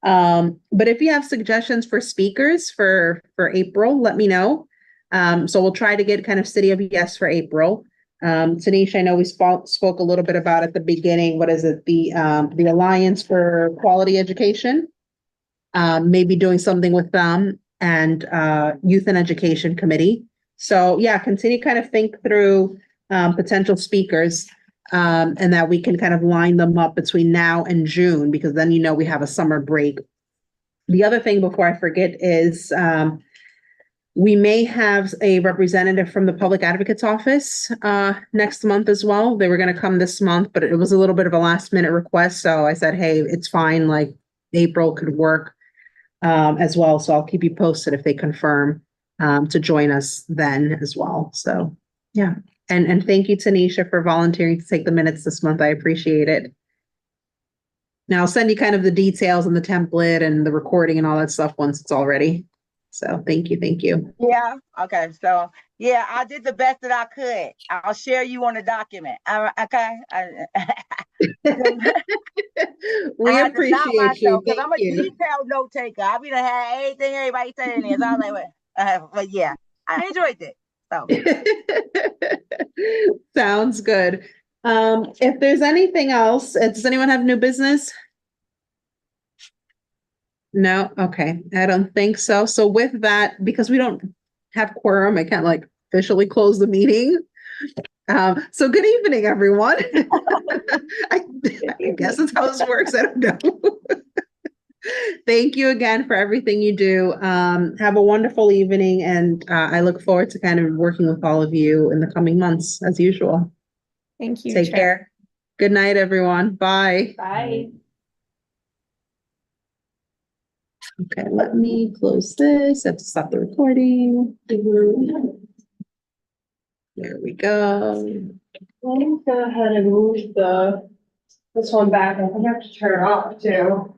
But if you have suggestions for speakers for April, let me know. So we'll try to get kind of City of Yes for April. Tanisha, I know we spoke a little bit about at the beginning. What is it? The Alliance for Quality Education. Maybe doing something with them and Youth and Education Committee. So yeah, continue to kind of think through potential speakers and that we can kind of line them up between now and June, because then we have a summer break. The other thing before I forget is we may have a representative from the Public Advocate's Office next month as well. They were going to come this month, but it was a little bit of a last minute request. So I said, hey, it's fine. Like April could work as well. So I'll keep you posted if they confirm to join us then as well. So yeah. And thank you, Tanisha, for volunteering to take the minutes this month. I appreciate it. Now I'll send you kind of the details and the template and the recording and all that stuff once it's all ready. So thank you. Yeah. Okay. So yeah, I did the best that I could. I'll share you on the document. Okay. We appreciate you. Because I'm a detailed note taker. I be to have everything everybody saying is. I was like, but yeah, I enjoyed it. So sounds good. If there's anything else, does anyone have new business? No? Okay. I don't think so. So with that, because we don't have quorum, I can't like officially close the meeting. So good evening, everyone. I guess that's how this works. I don't know. Thank you again for everything you do. Have a wonderful evening, and I look forward to kind of working with all of you in the coming months as usual. Thank you. Take care. Good night, everyone. Bye. Bye. Okay, let me close this. I have to stop the recording. There we go. Let me go ahead and move this one back. I think I have to turn it off too.